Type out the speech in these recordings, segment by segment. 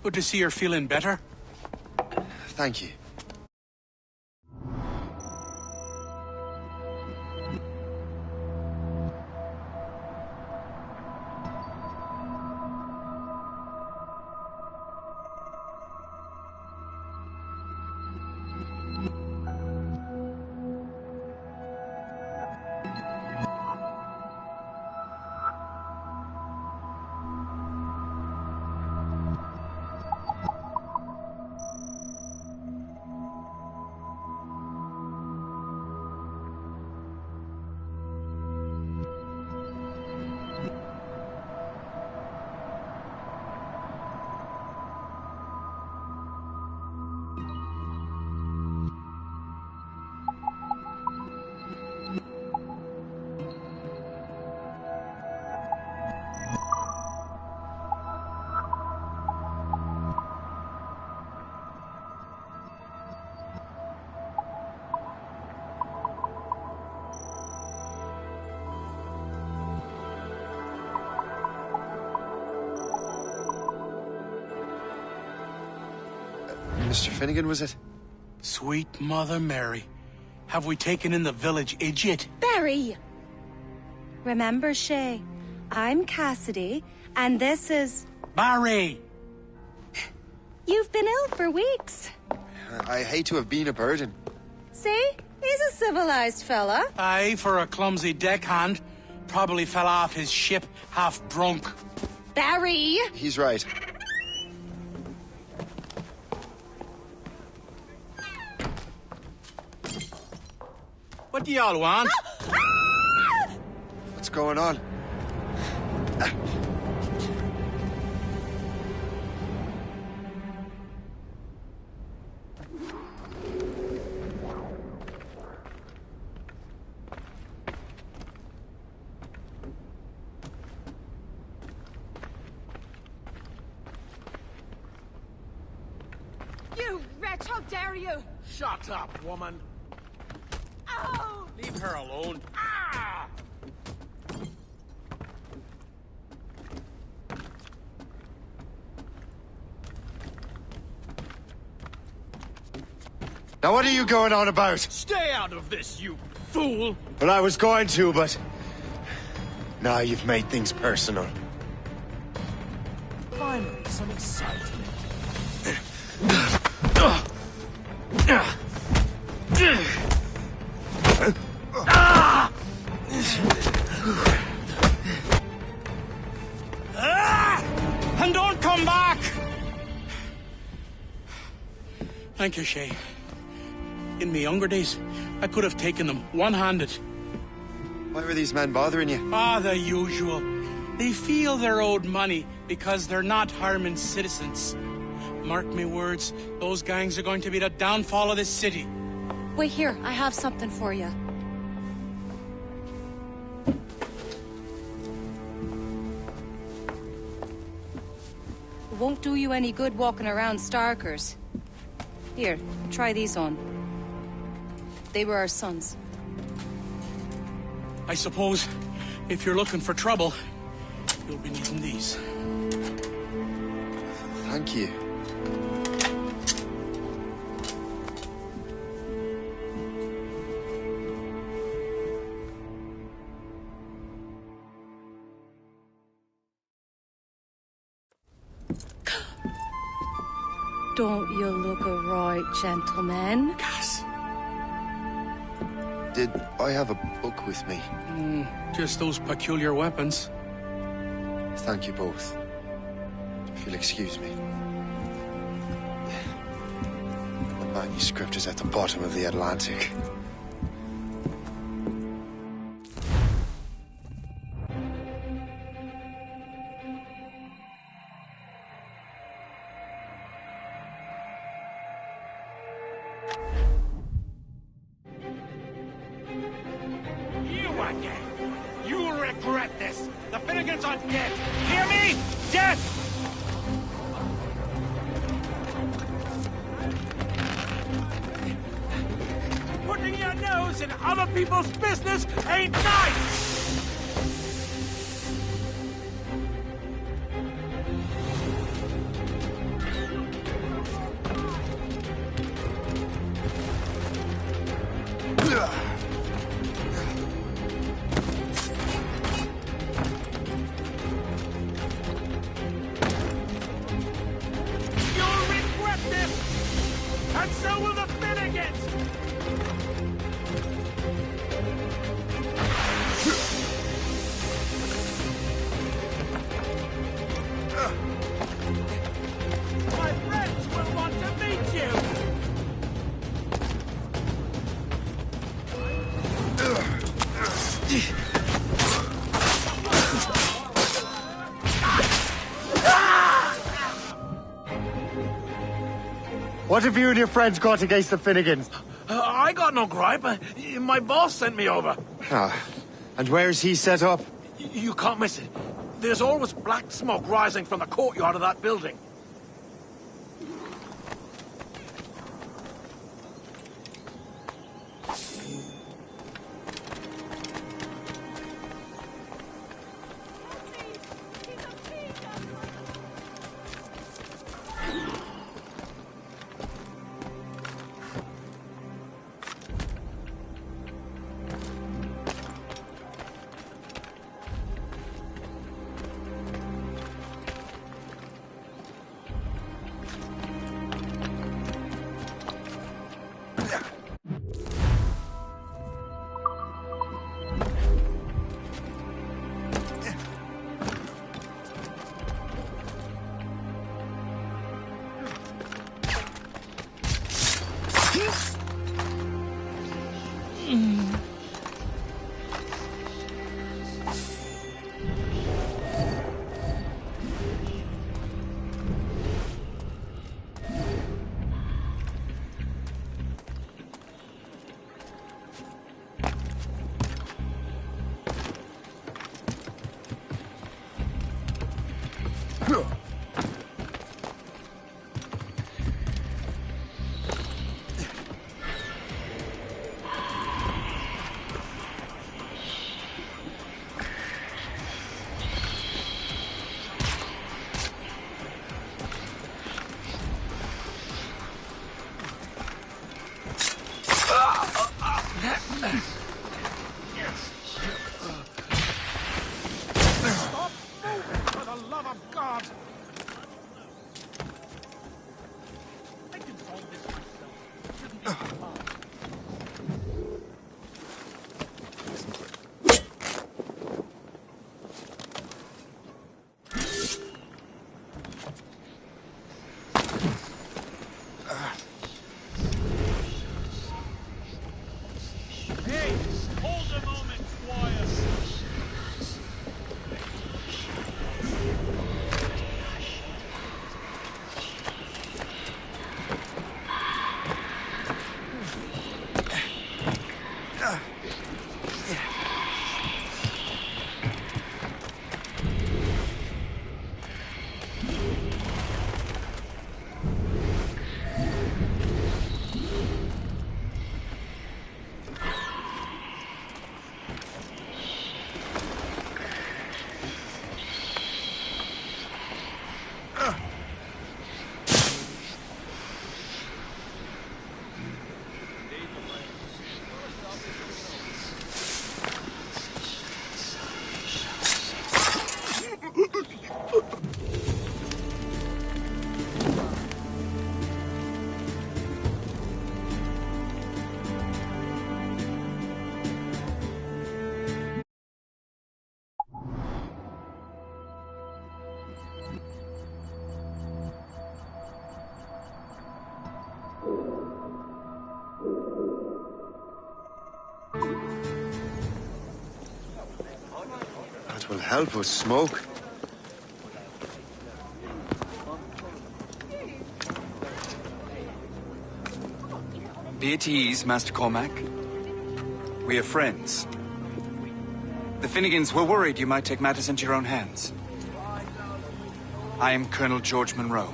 Good to see you're feeling better. Thank you. Mr. Finnegan, was it? Sweet Mother Mary. Have we taken in the village idiot? Barry! Remember, Shay, I'm Cassidy, and this is... Barry! You've been ill for weeks. I hate to have been a burden. See? He's a civilized fella. Aye, for a clumsy deckhand. Probably fell off his ship half drunk. Barry! He's right. What do y'all want? What's going on? You wretch, how dare you! Shut up, woman. Ow! Leave her alone. Ah! Now what are you going on about? Stay out of this, you fool! Well, I was going to, but... Now you've made things personal. Finally, some excitement. And don't come back! Thank you, Shay. In my younger days, I could have taken them one-handed. Why were these men bothering you? Ah, the usual. They feel they're owed money because they're not harming citizens. Mark me words, those gangs are going to be the downfall of this city. Wait here, I have something for you. It won't do you any good walking around Starkers. Here, try these on. They were our sons. I suppose, if you're looking for trouble, you'll be needing these. Thank you. Don't you look a right gentleman? Cass. Did I have a book with me? Just those peculiar weapons. Thank you both. If you'll excuse me. The manuscript is at the bottom of the Atlantic. You'll regret this. The Finnegans are dead. Hear me? Dead! Putting your nose in other people's business ain't nice! So will the Finnegans! My friends will want to meet you! What have you and your friends got against the Finnegans? I got no gripe. My boss sent me over. Ah, and where's he set up? You can't miss it. There's always black smoke rising from the courtyard of that building. That will help us smoke. Be at ease, Master Cormac. We are friends. The Finnegans were worried you might take matters into your own hands. I am Colonel George Monroe.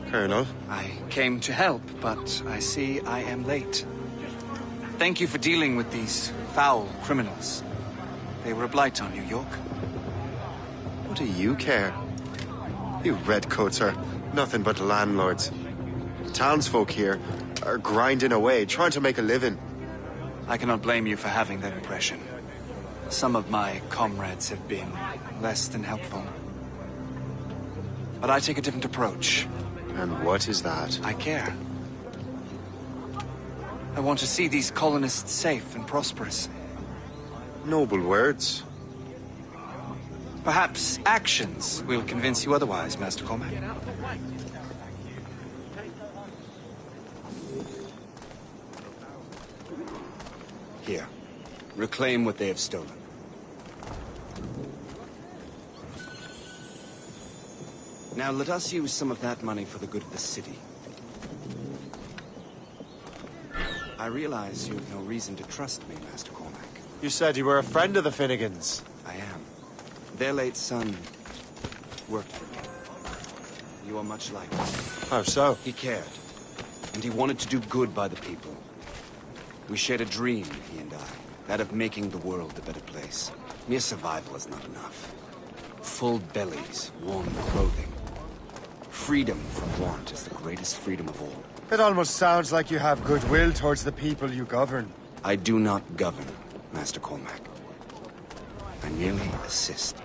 Colonel? I came to help, but I see I am late. Thank you for dealing with these foul criminals. They were a blight on New York. What do you care? You redcoats are nothing but landlords. The townsfolk here are grinding away, trying to make a living. I cannot blame you for having that impression. Some of my comrades have been less than helpful. But I take a different approach. And what is that? I care. I want to see these colonists safe and prosperous. Noble words. Perhaps actions will convince you otherwise, Master Cormac. Here. Reclaim what they have stolen. Now let us use some of that money for the good of the city. I realize you have no reason to trust me, Master Cormac. You said you were a friend of the Finnegans. I am. Their late son worked for me. You are much like him. How so? He cared, and he wanted to do good by the people. We shared a dream, he and I, that of making the world a better place. Mere survival is not enough. Full bellies, warm clothing. Freedom from want is the greatest freedom of all. It almost sounds like you have goodwill towards the people you govern. I do not govern, Master Cormac. I merely assist.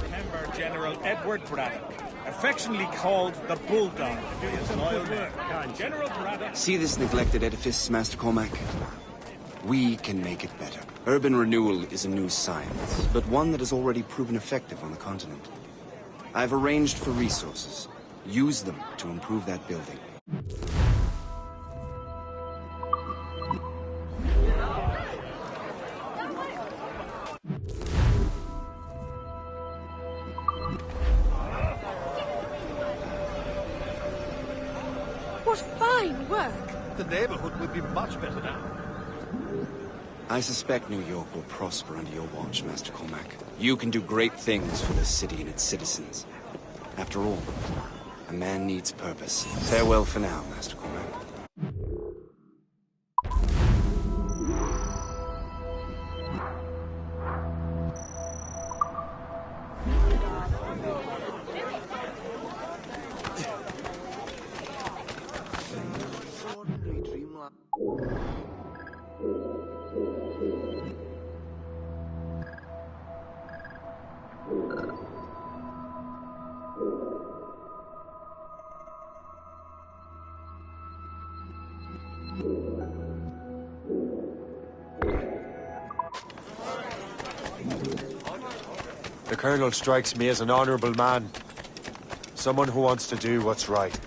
Remember General Edward Braddock, affectionately called the Bulldog. His loyal men. General Braddock. See this neglected edifice, Master Cormac? We can make it better. Urban renewal is a new science, but one that has already proven effective on the continent. I've arranged for resources. Use them to improve that building. What fine work! The neighborhood would be much better now. I suspect New York will prosper under your watch, Master Cormac. You can do great things for this city and its citizens. After all, a man needs purpose. Farewell for now, Master Cormac. The Colonel strikes me as an honorable man. Someone who wants to do what's right.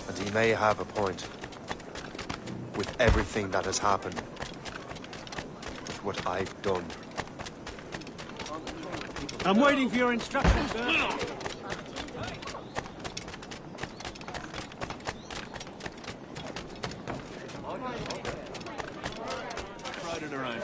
And he may have a point. With everything that has happened. With what I've done. I'm waiting for your instructions, sir. Right it around.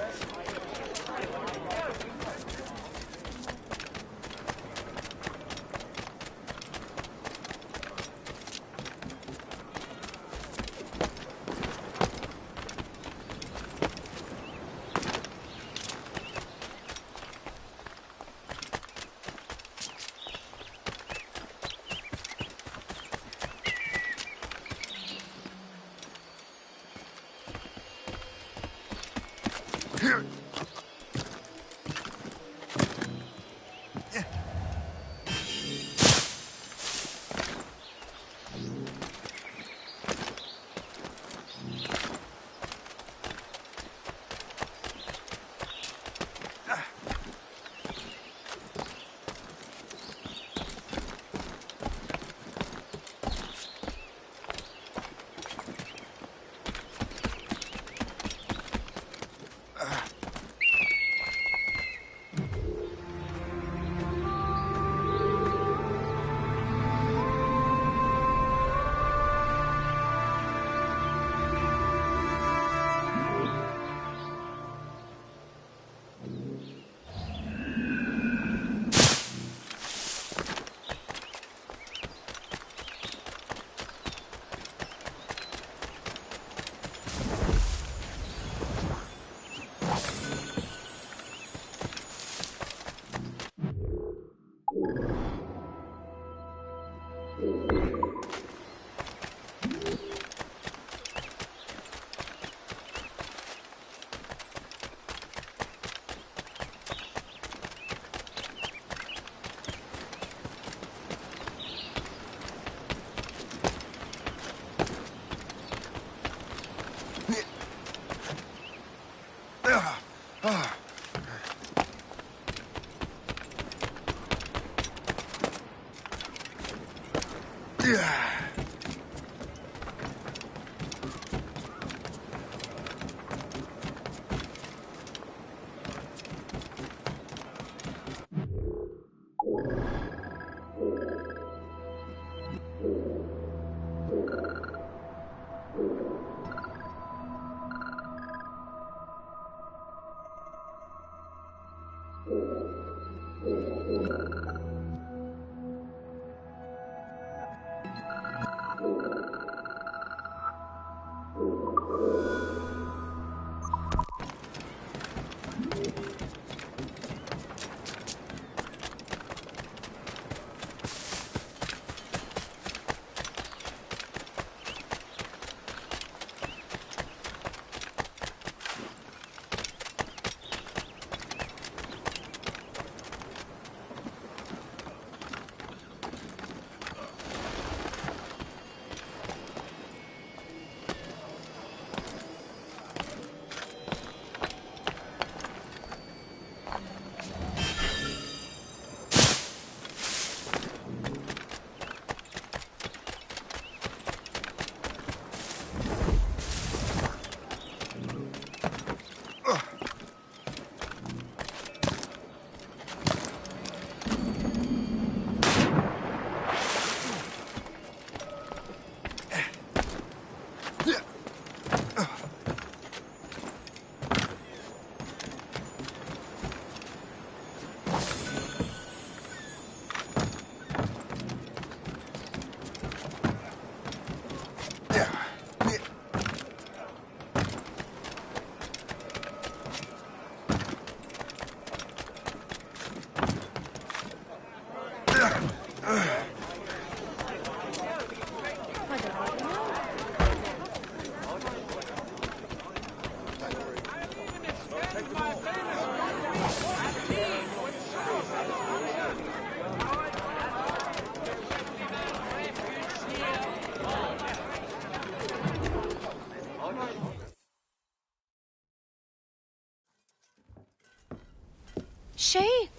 Shay,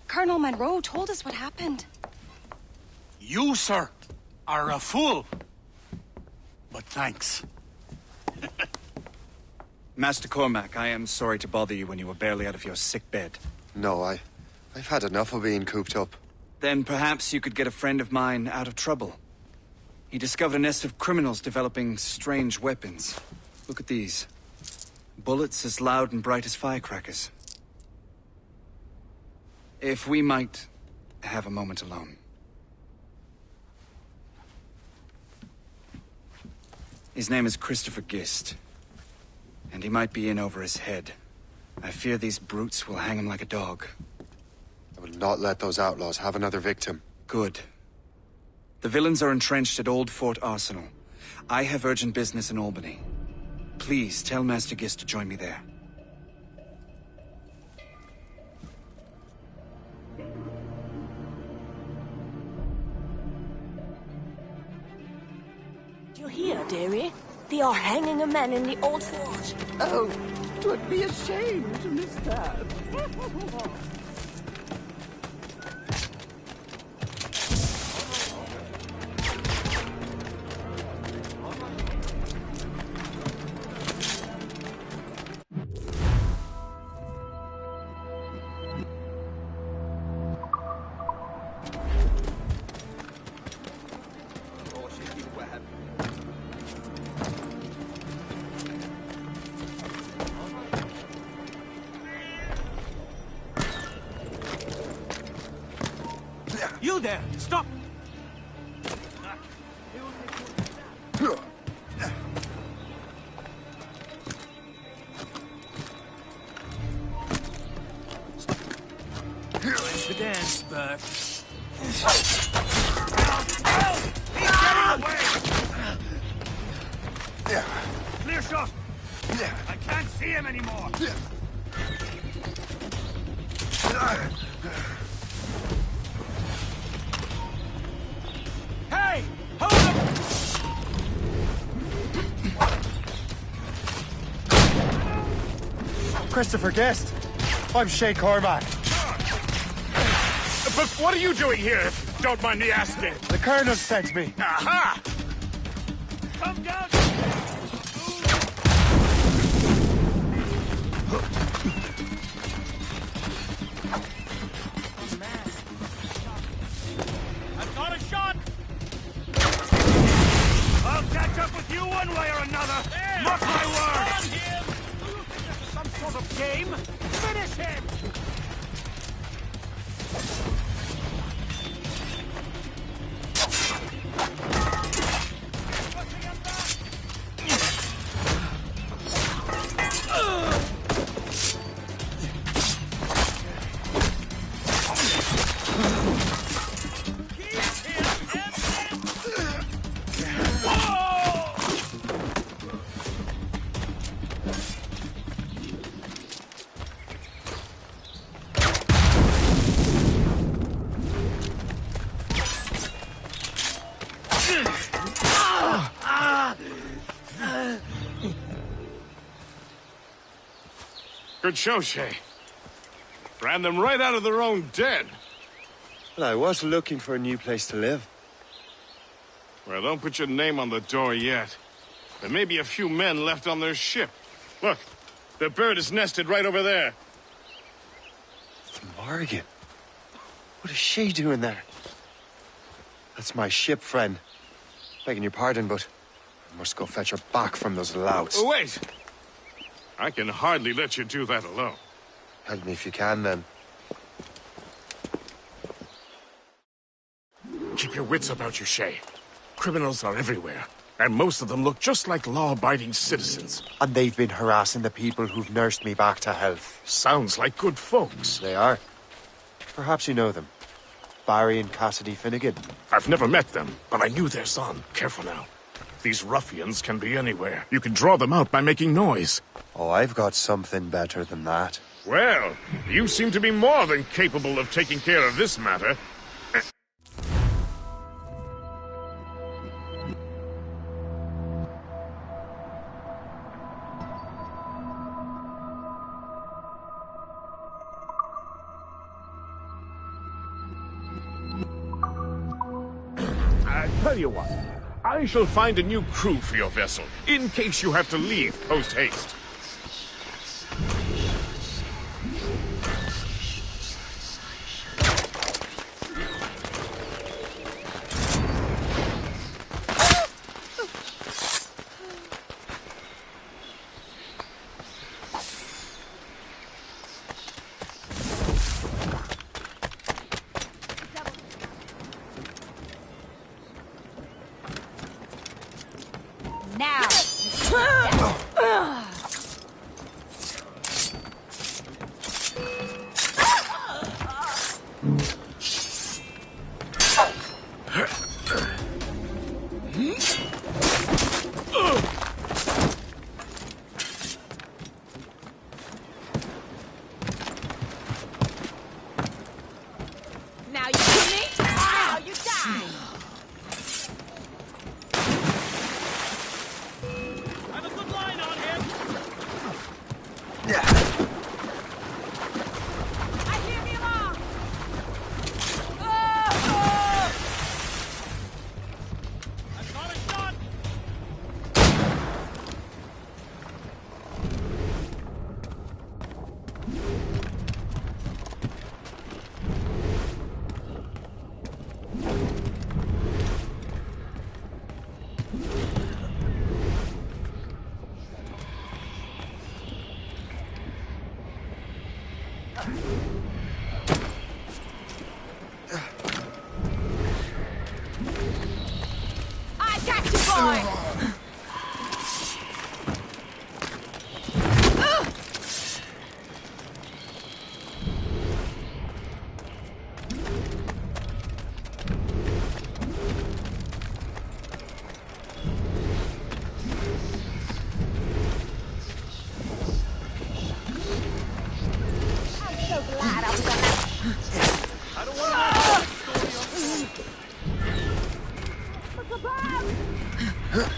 Colonel Monroe told us what happened. You, sir, are a fool. But thanks. Master Cormac, I am sorry to bother you when you were barely out of your sick bed. No, I've had enough of being cooped up. Then perhaps you could get a friend of mine out of trouble. He discovered a nest of criminals developing strange weapons. Look at these. Bullets as loud and bright as firecrackers. If we might have a moment alone. His name is Christopher Gist. And he might be in over his head. I fear these brutes will hang him like a dog. I will not let those outlaws have another victim. Good. The villains are entrenched at Old Fort Arsenal. I have urgent business in Albany. Please tell Master Gist to join me there. Do you hear, dearie? They are hanging a man in the Old Fort. Oh, 'twould be a shame to miss that. You there! Stop! Time's to dance, Bert. He's getting away! Clear shot! I can't see him anymore! Hey! Hold him! Christopher Guest. I'm Shay Cormac. But what are you doing here? don't mind me asking. The Colonel sent me. Aha! Come down! I've got a shot! I'll catch up with you one way or another! Mark my word! On him! Do you think this is some sort of game? Finish him! Good show, Shay. Ran them right out of their own den. Well, I was looking for a new place to live. Well, don't put your name on the door yet. There may be a few men left on their ship. Look, the bird is nested right over there. Morgan. What is she doing there? That's my ship, friend. Begging your pardon, but I must go fetch her back from those louts. Oh, wait! I can hardly let you do that alone. Help me if you can, then. Keep your wits about you, Shay. Criminals are everywhere, and most of them look just like law-abiding citizens. And they've been harassing the people who've nursed me back to health. Sounds like good folks. They are. Perhaps you know them. Barry and Cassidy Finnegan. I've never met them, but I knew their son. Careful now. These ruffians can be anywhere. You can draw them out by making noise. Oh, I've got something better than that. Well, you seem to be more than capable of taking care of this matter. I tell you what, I shall find a new crew for your vessel, in case you have to leave post-haste. Now! Now you kill me, now you die. Have a good line on him! I hear me along. I've got a shot! I got you, boy. I'm so glad I was alive. I don't want to know the story on Look above!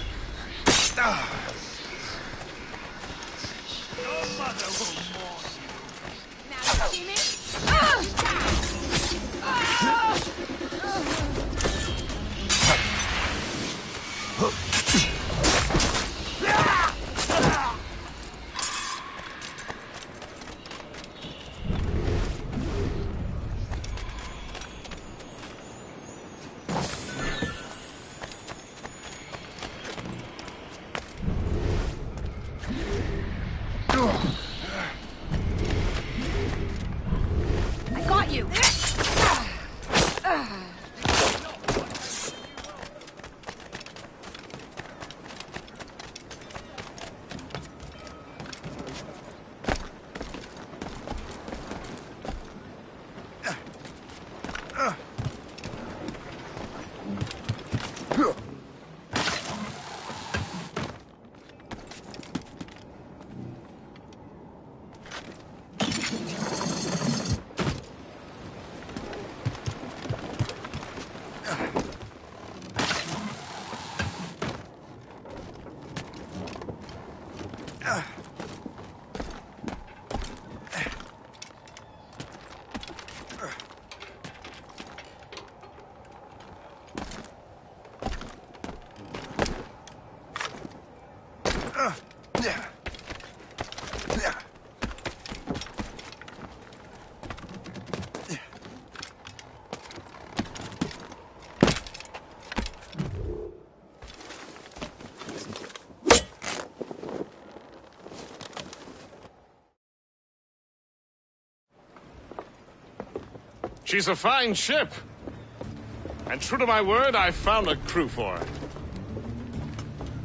She's a fine ship. And true to my word, I found a crew for it.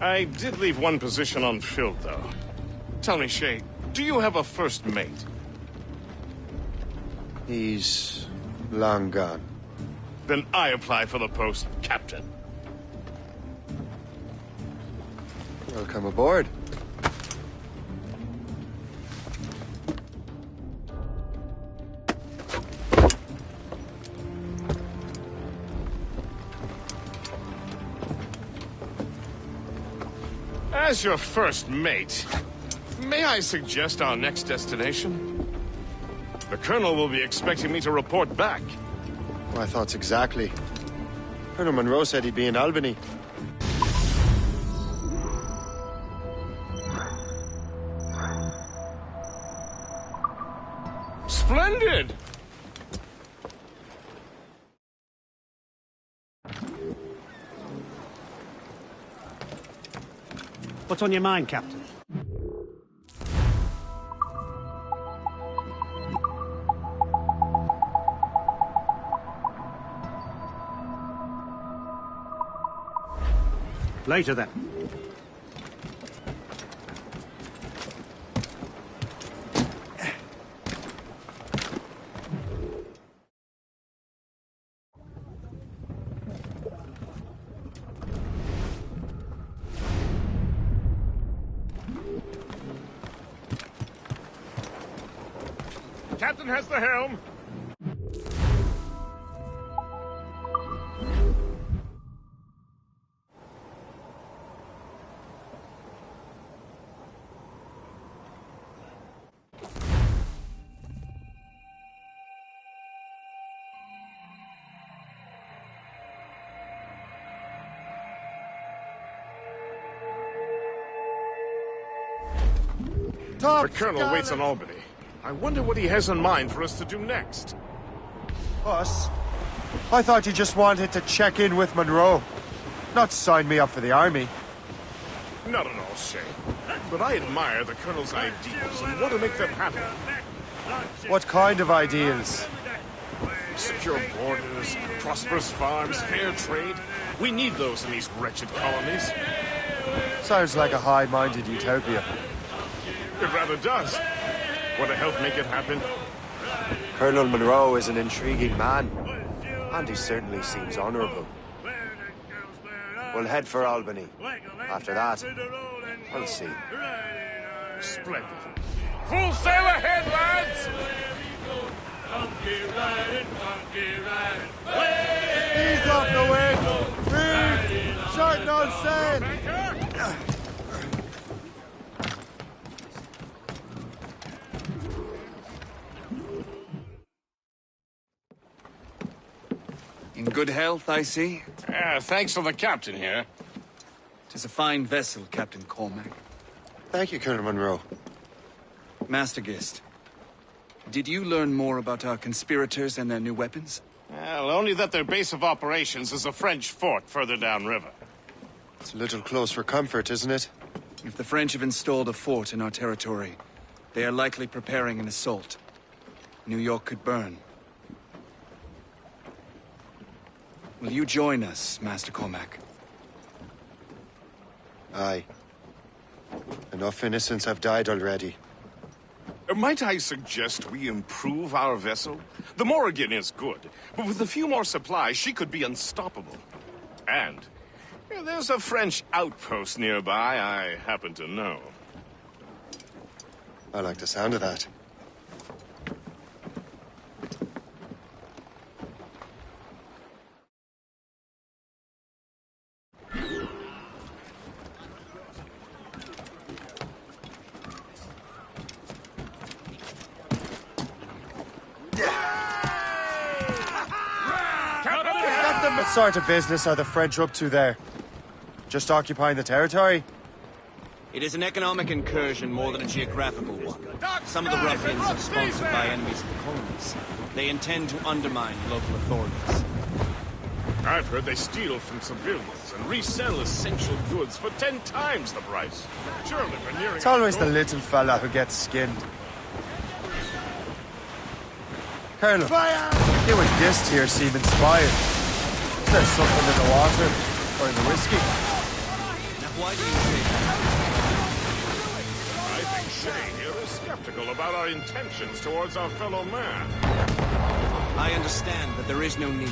I did leave one position unfilled, though. Tell me, Shay, do you have a first mate? He's long gone. Then I apply for the post, Captain. Welcome aboard. As your first mate, may I suggest our next destination? The Colonel will be expecting me to report back. My thoughts exactly. Colonel Monroe said he'd be in Albany. Splendid! What's on your mind, Captain? Later, then. Captain has the helm. The Colonel waits on Albany. I wonder what he has in mind for us to do next. Us? I thought you just wanted to check in with Monroe. Not sign me up for the army. Not at all, Shay. But I admire the Colonel's ideals and want to make them happen. What kind of ideals? Secure borders, prosperous farms, fair trade. We need those in these wretched colonies. Sounds like a high-minded utopia. It rather does. Want to help make it happen? Colonel Monroe is an intriguing man, and he certainly seems honorable. We'll head for Albany. After that, we'll see. Splendid. Full sail ahead, lads! Ease off the wind! Reef! Short no sail! In good health, I see. Thanks to the captain here. 'Tis a fine vessel, Captain Cormac. Thank you, Colonel Monroe. Master Gist, did you learn more about our conspirators and their new weapons? Well, only that their base of operations is a French fort further downriver. It's a little close for comfort, isn't it? If the French have installed a fort in our territory, they are likely preparing an assault. New York could burn. Will you join us, Master Cormac? Aye. Enough innocents have died already. Might I suggest we improve our vessel? The Morrigan is good, but with a few more supplies, she could be unstoppable. And there's a French outpost nearby I happen to know. I like the sound of that. What sort of business are the French up to there? Just occupying the territory? It is an economic incursion more than a geographical one. Some of the ruffians are sponsored by enemies of the colonies. They intend to undermine local authorities. I've heard they steal from civilians and resell essential goods for 10 times the price. Surely we're nearing... It's always the little fella who gets skinned. Carlo, you and Gist here seem inspired. Is there something in the water? Or in the whiskey? Now why do you say that? I think Shay here is skeptical about our intentions towards our fellow man. I understand that there is no need.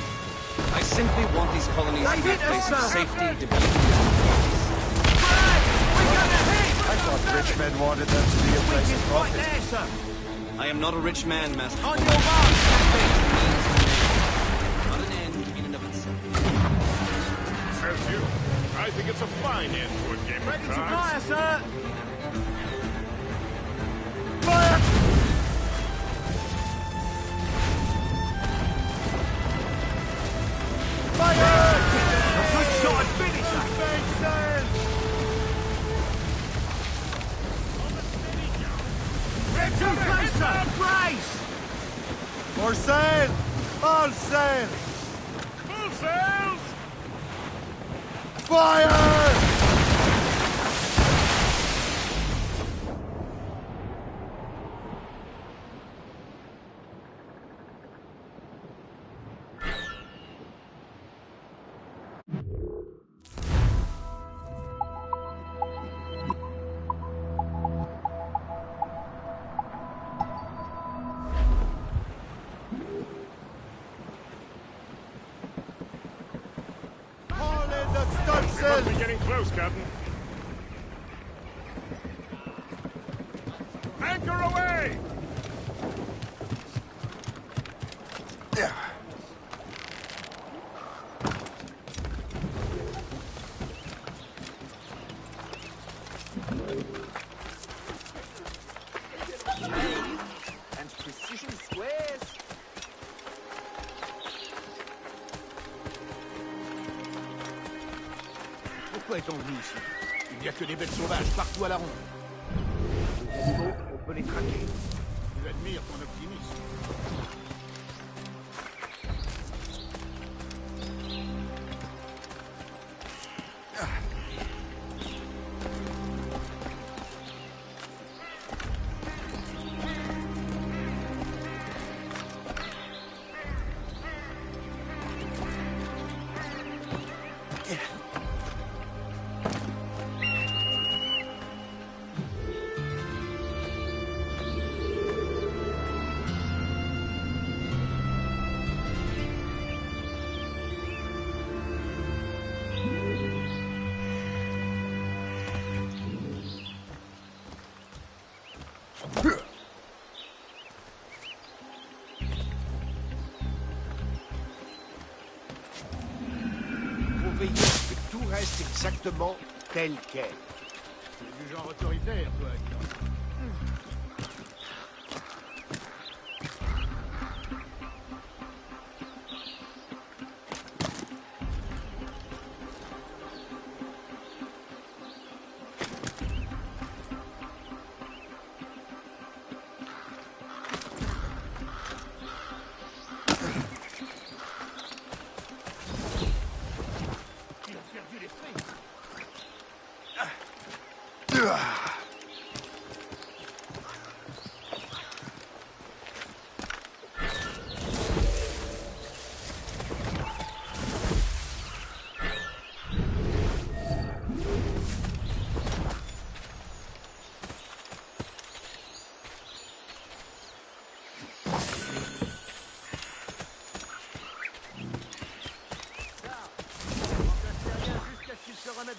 I simply want these colonies to be a place of safety, development. I thought rich men wanted them to be a place of profit. I am not a rich man, Master. On your mark, Not an end in and of itself. Says you. I think it's a fine end to a game of cards. fire, sir! Fire! Fire! Good shot, finisher! We're too close, sir! Brace! More sail! All sail! Full sails! Fire! We're getting close, Captain. Anchor away! Yeah. And precision squares. Pourquoi est-on venu ici? Il n'y a que des bêtes sauvages partout à la ronde. Les animaux, on peut les traquer. J'admire ton optimisme. Veiller que tout reste exactement tel quel. C'est du genre autoritaire, toi, Hector.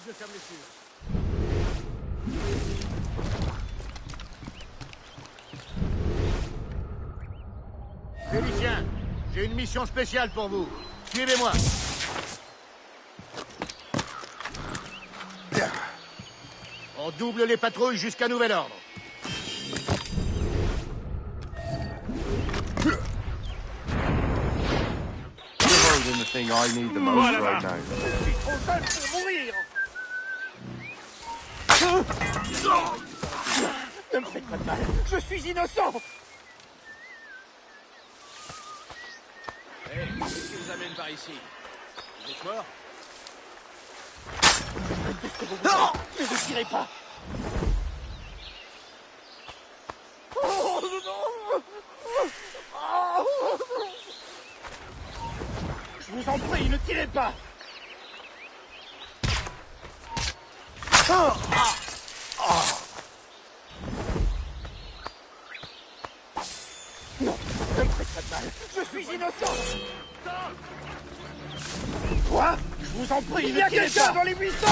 De sa blessure. Félicien, j'ai une mission spéciale pour vous. Suivez-moi. On double les patrouilles jusqu'à nouvel ordre. You're holding the thing I need the most right now. Trop jeune pour mourir. Ne me faites pas de mal, je suis innocent. Hé, qu'est-ce qui vous amène par ici? Vous êtes mort? Non! Ne vous tirez pas! Oh non! Oh! Je vous en prie, ne tirez pas. Non, ne me faites pas de mal. Je suis innocent. Quoi? Je vous en prie, il y a quelqu'un dans les buissons.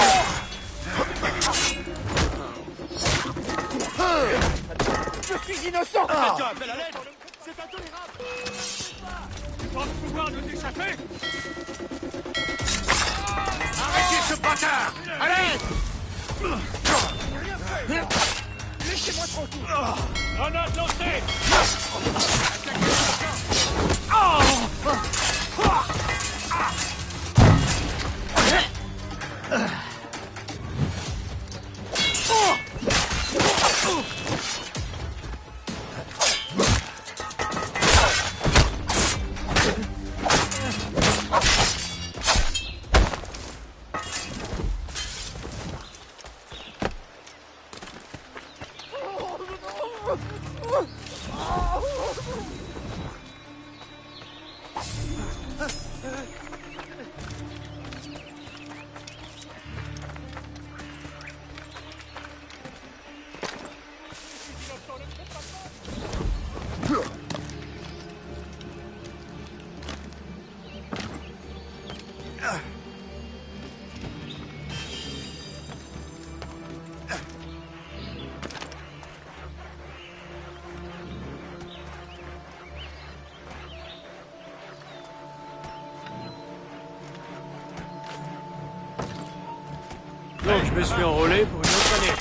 Je suis innocent. Quelqu'un appelle à l'aide. C'est intolérable. Tu penses pouvoir nous échapper? Arrêtez ce bâtard. Allez. Laissez-moi tranquille. Grenade lancée. Donc je me suis enrôlé pour une autre année.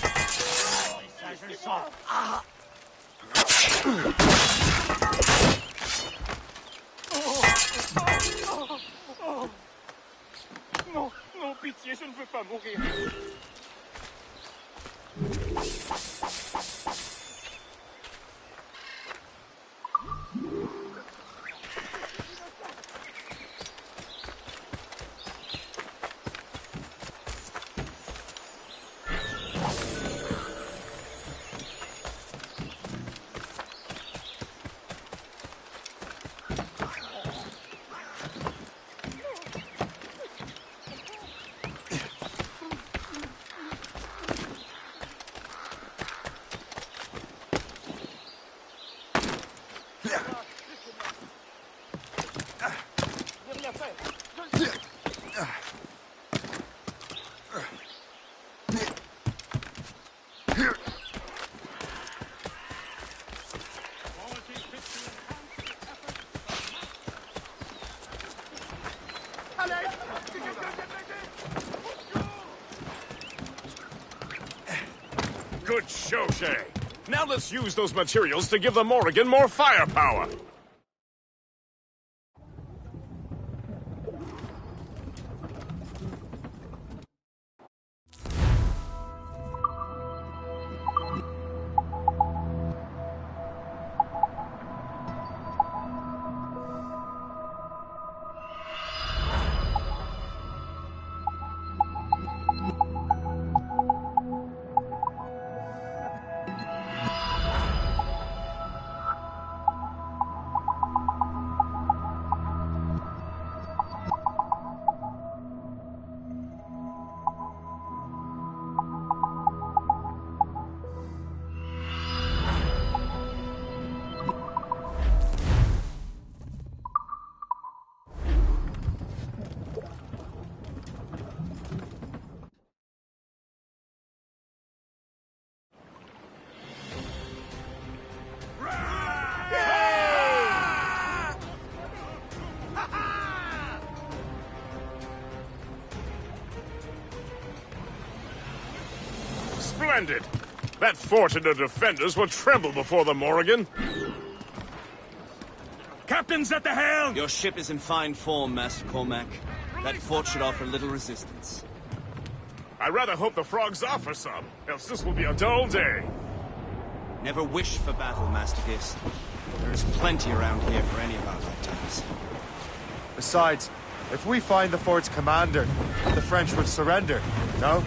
Ça, je le sens. Non, non, pitié, je ne veux pas mourir. Good show, Shay. Now let's use those materials to give the Morrigan more firepower. Splendid! That fort and the defenders will tremble before the Morrigan. Captain's at the helm! Your ship is in fine form, Master Cormac. That fort should offer little resistance. I rather hope the frogs offer some, else this will be a dull day. Never wish for battle, Master Gist. There is plenty around here for any of our lifetimes. Besides, if we find the fort's commander, the French would surrender, no?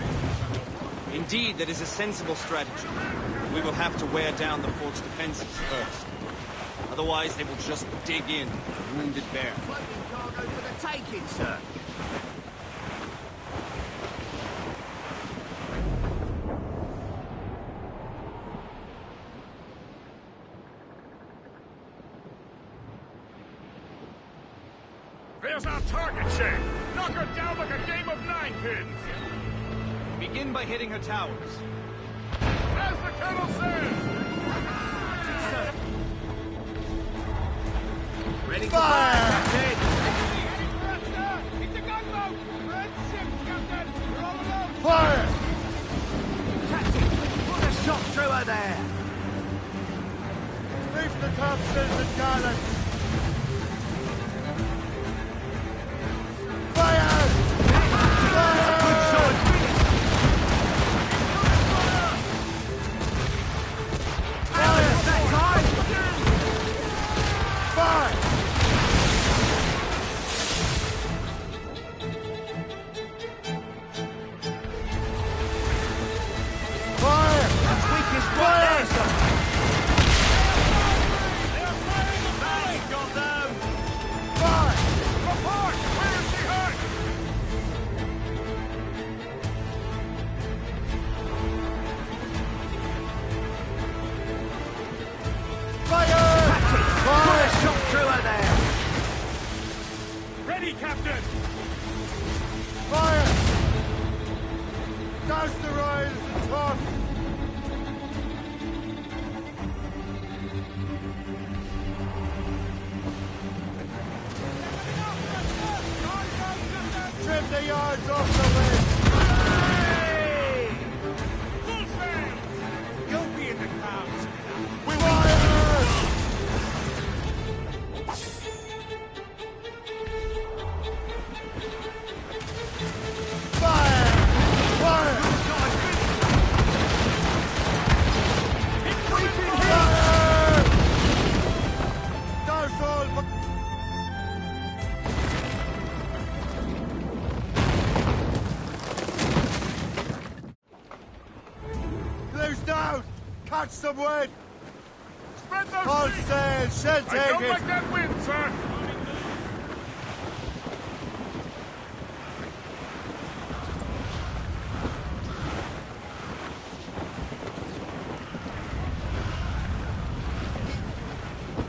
Indeed, that is a sensible strategy. We will have to wear down the fort's defenses first. Otherwise, they will just dig in, a wounded bear. Floating cargo for the taking, sir. There's our target, Shay. Knock her down like a game of 9-pins. Begin by hitting her towers. As the colonel says. Ready for fire, Captain. It's a gunboat. Red ship, Captain. We're all alone. Fire! Captain, put a shot through her there. Leave the topsails and gallants. Fire! Fire! Good shot. Fire! That time! Fire! Fire! That's weakest right there, sir. Gone down. Fire! Report! Where is she hurt? Fire! Put a shot through her there. Ready, Captain! Fire! Douse the royals and talk! Trim the yards off the wind! Full sail! You'll be in the clouds. Fire! Fire! Fire! Fire! Douse all! Close down! Catch some wind! Spread those All seas! sail! Shell I take don't it! like that wind, sir!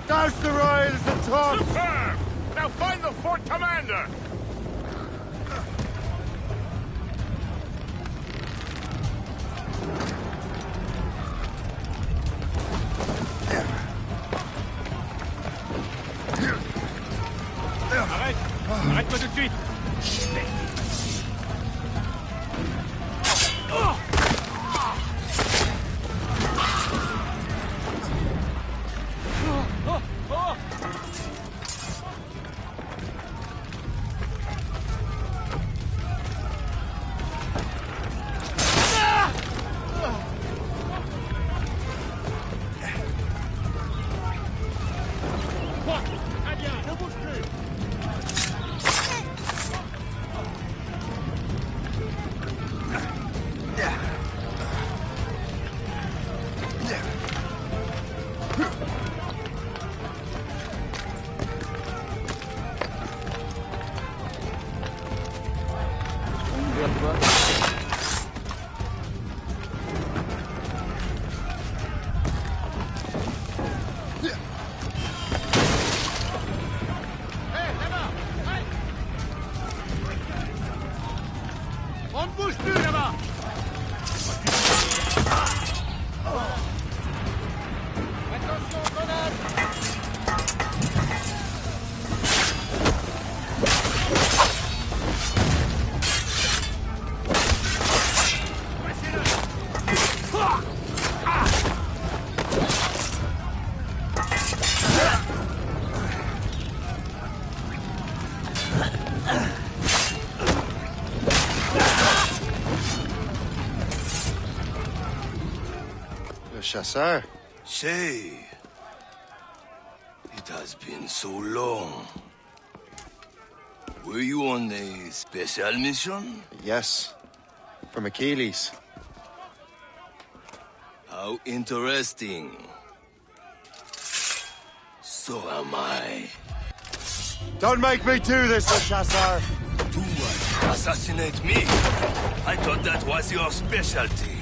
Douse the royals and talk! Superb! Now find the fort commander! Arrête! Arrête-toi tout de suite! On bouge plus là-bas! Attention, grenade! Le chasseur? Say, it has been so long. Were you on a special mission? Yes. From Achilles. How interesting. So am I. Don't make me do this, Le Chasseur! Do what? Assassinate me? I thought that was your specialty.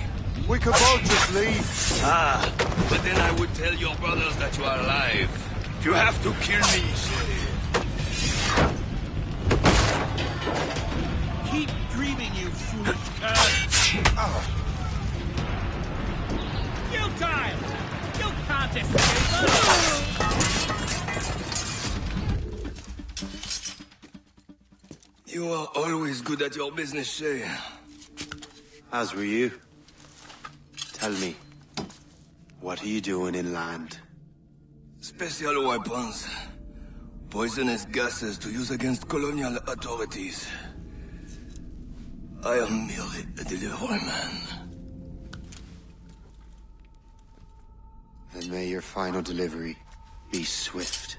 We could both just leave. Ah, but then I would tell your brothers that you are alive. You have to kill me, Shay. Keep dreaming, you foolish cur! Kill time! You can't escape us! You are always good at your business, Shay. As were you. Tell me, what are you doing inland? Special weapons. Poisonous gases to use against colonial authorities. I am merely a delivery man. Then may your final delivery be swift.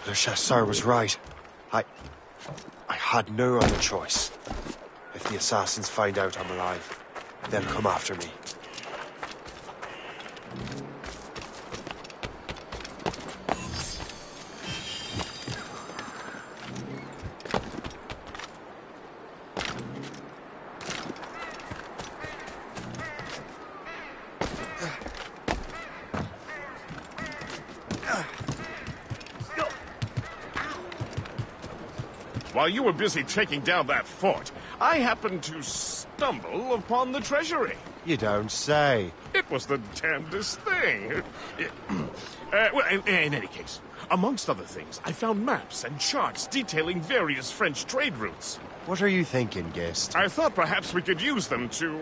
Le Chasseur was right. I had no other choice. If the assassins find out I'm alive, they'll come after me. While you were busy taking down that fort, I happened to stumble upon the treasury. You don't say. It was the damnedest thing. Well, in any case, amongst other things, I found maps and charts detailing various French trade routes. What are you thinking, guest? I thought perhaps we could use them to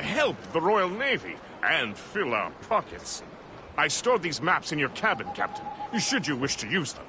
help the Royal Navy and fill our pockets. I stored these maps in your cabin, Captain, should you wish to use them.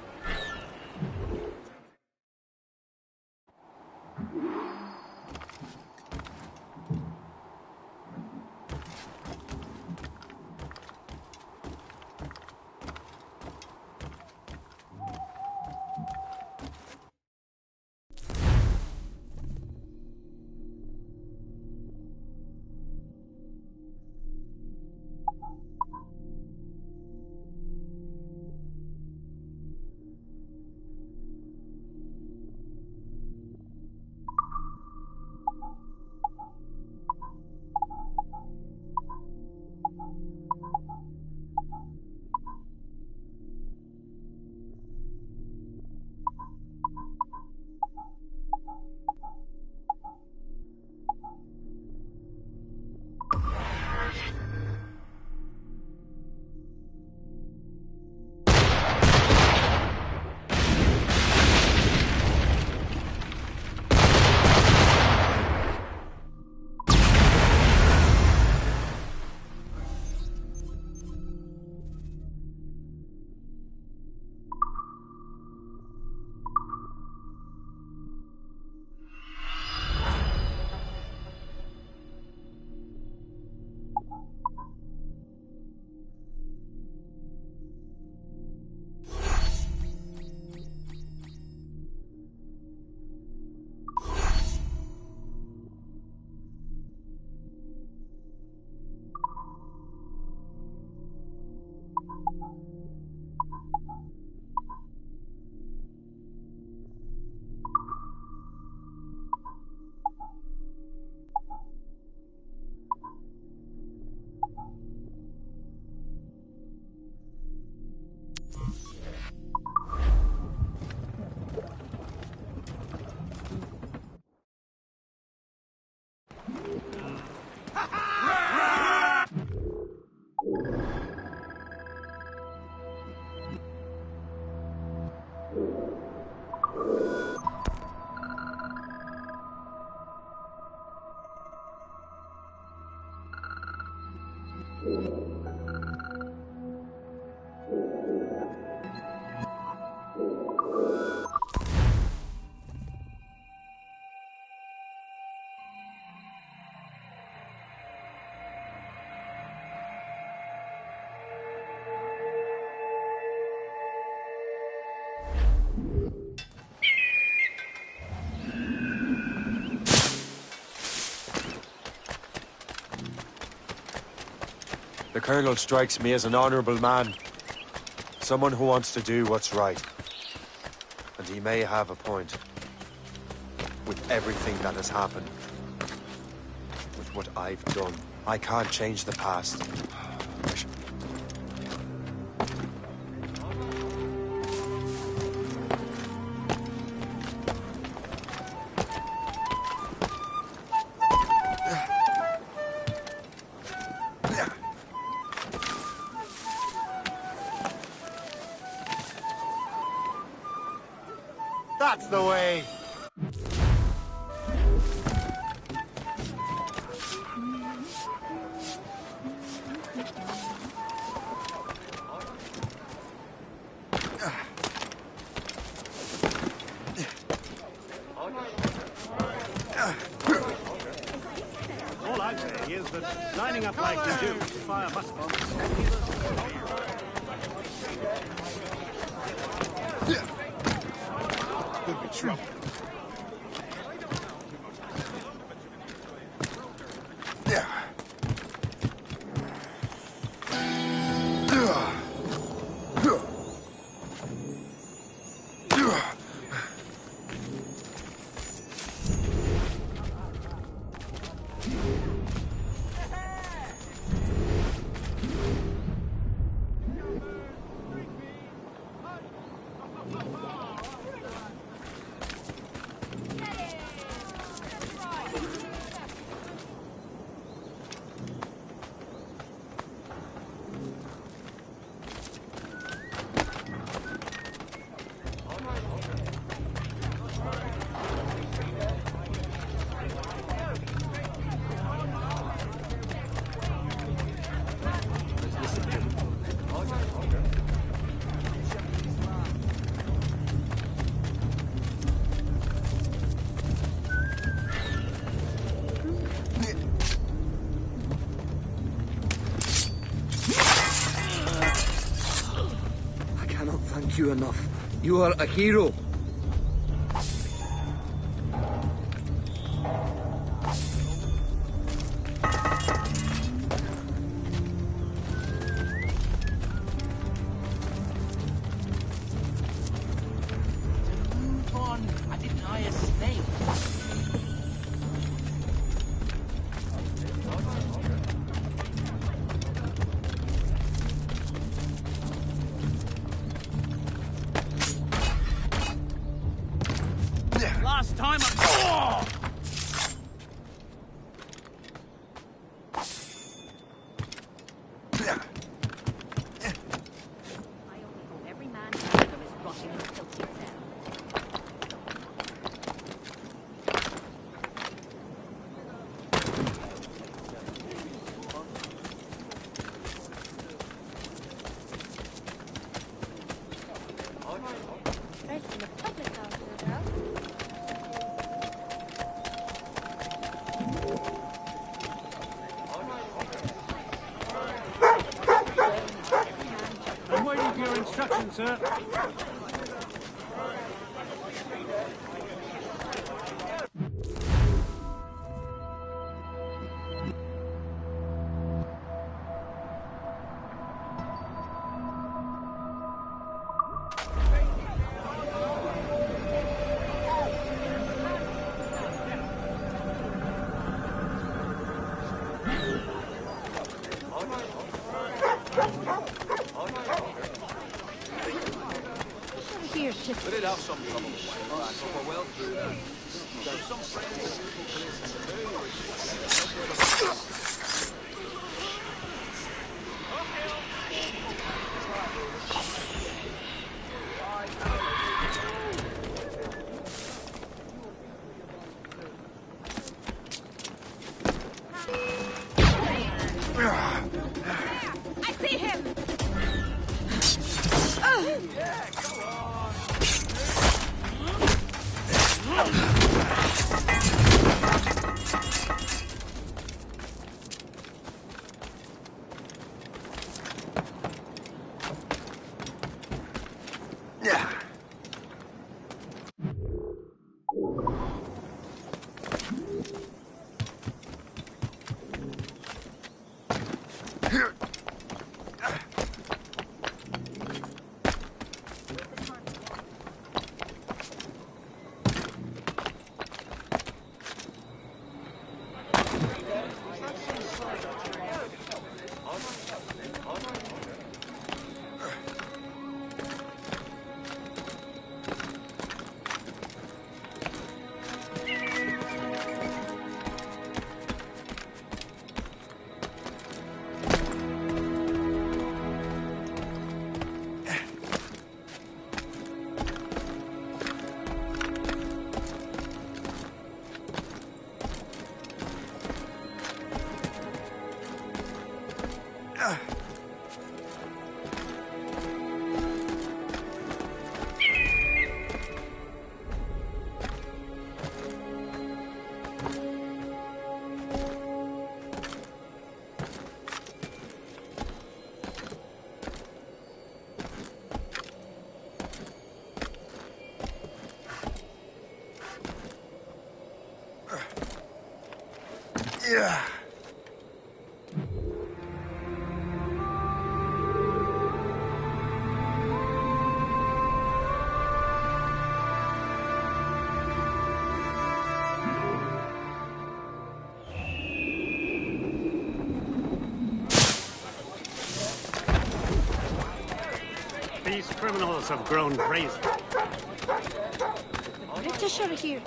Colonel strikes me as an honorable man. Someone who wants to do what's right. And he may have a point. With everything that has happened. With what I've done. I can't change the past. That's the way! All I'm saying is that lining up like you do to fire must Could be trouble. Thank you enough. You are a hero. I didn't eye a snake. Last time I... I'm waiting for your instructions, sir. But it have some trouble. We're well through that. There's some friends I see him! Yeah, go on! These criminals have grown crazy. Let us out of here.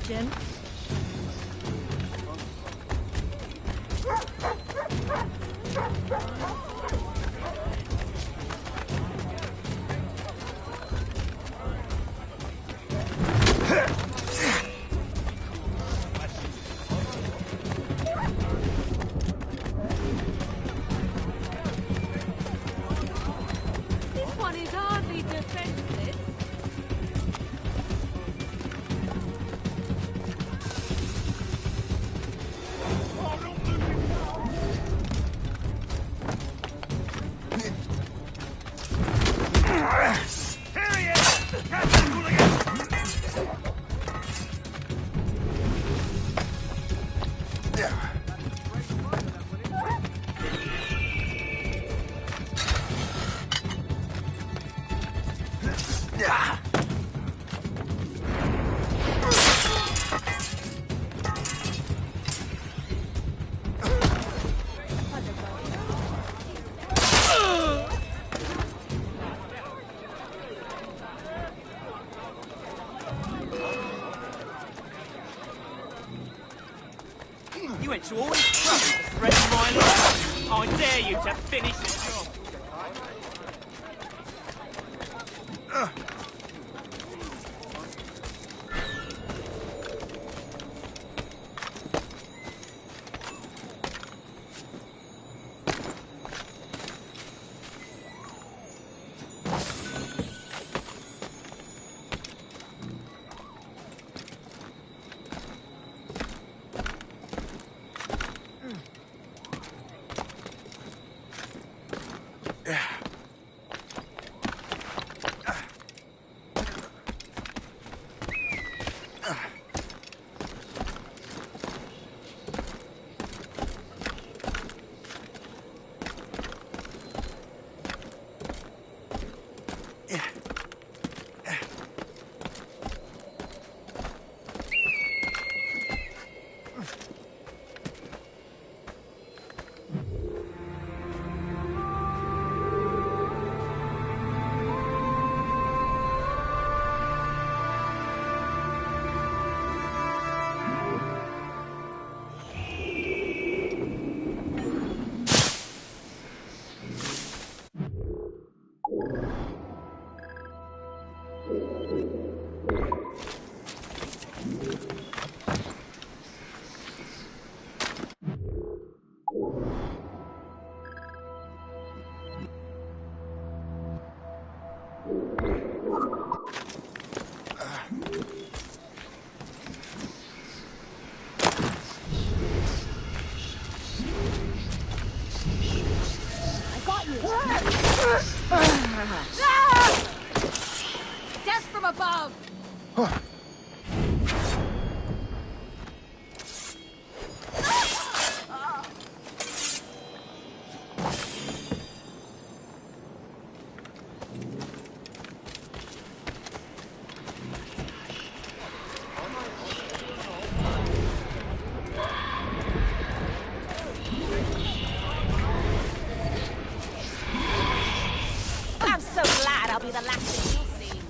Jim? This one is hardly defenseless. To all his troubles to threaten my life, I dare you to finish the job. Death from above! I'm so glad I'll be the last thing you'll see.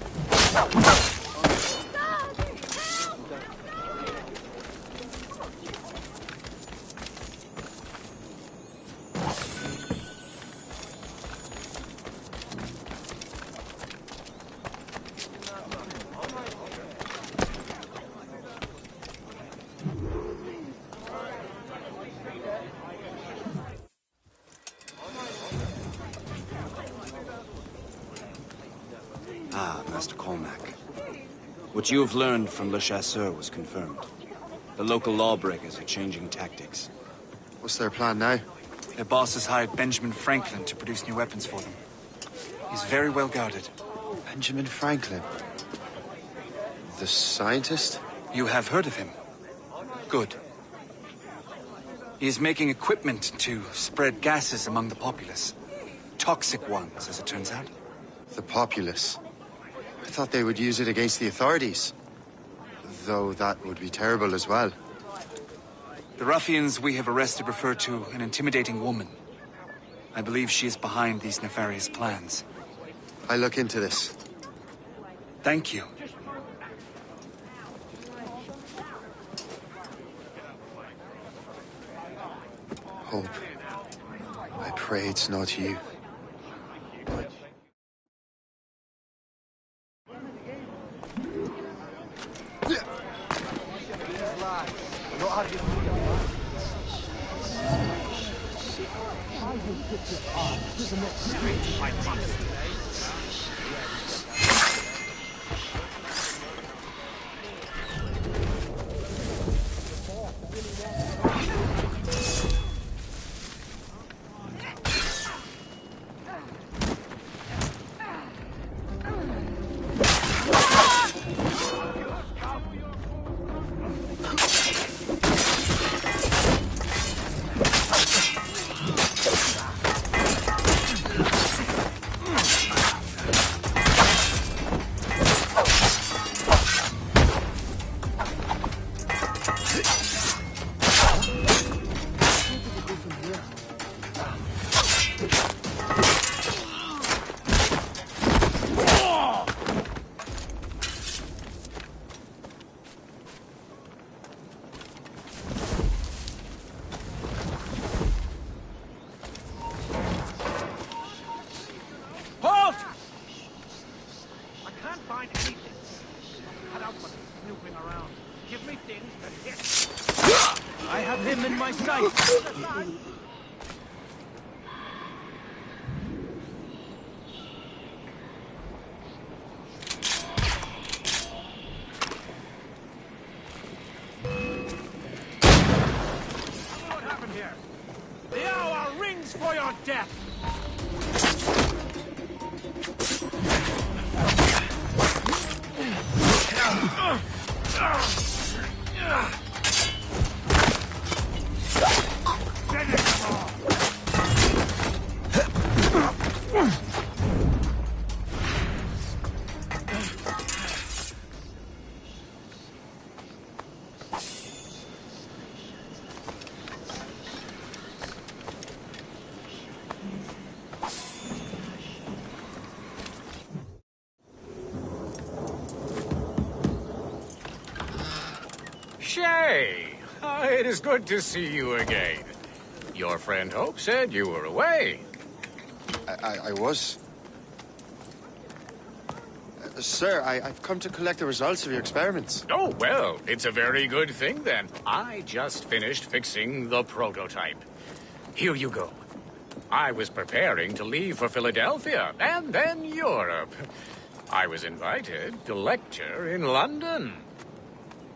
Ah, Master Cormac. What you have learned from Le Chasseur was confirmed. The local lawbreakers are changing tactics. What's their plan now? Their boss has hired Benjamin Franklin to produce new weapons for them. He's very well guarded. Benjamin Franklin? The scientist? You have heard of him? Good. He is making equipment to spread gases among the populace. Toxic ones, as it turns out. The populace? I thought they would use it against the authorities. Though that would be terrible as well. The ruffians we have arrested refer to an intimidating woman. I believe she is behind these nefarious plans. I'll look into this. Thank you. Hope. I pray it's not you. Halt! I can't find anything. Cut out for snooping around. Give me things to hit. I have him in my sight. What happened here? The hour rings for your death. Shay, it is good to see you again. Your friend Hope said you were away. I was. Sir, I've come to collect the results of your experiments. Oh, well, it's a very good thing then. I just finished fixing the prototype. Here you go. I was preparing to leave for Philadelphia and then Europe. I was invited to lecture in London.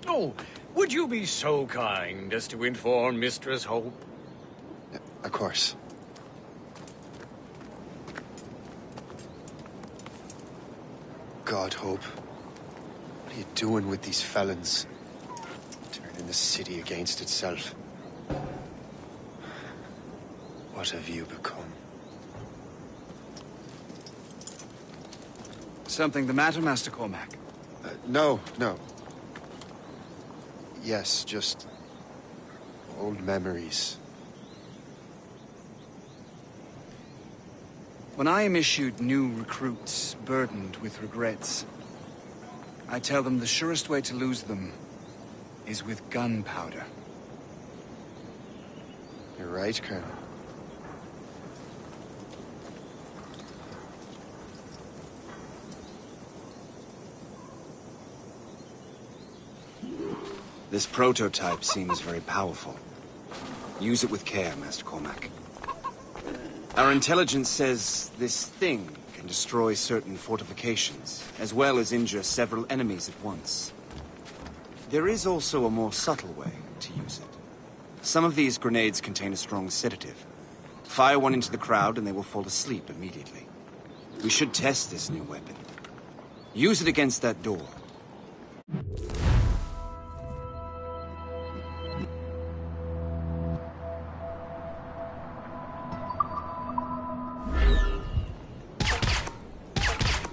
Oh, would you be so kind as to inform Mistress Hope? Of course. God, Hope. What are you doing with these felons? Turning the city against itself. What have you become? Something the matter, Master Cormac? No. Yes, just old memories. When I am issued new recruits burdened with regrets, I tell them the surest way to lose them is with gunpowder. You're right, Colonel. This prototype seems very powerful. Use it with care, Master Cormac. Our intelligence says this thing can destroy certain fortifications, as well as injure several enemies at once. There is also a more subtle way to use it. Some of these grenades contain a strong sedative. Fire one into the crowd and they will fall asleep immediately. We should test this new weapon. Use it against that door.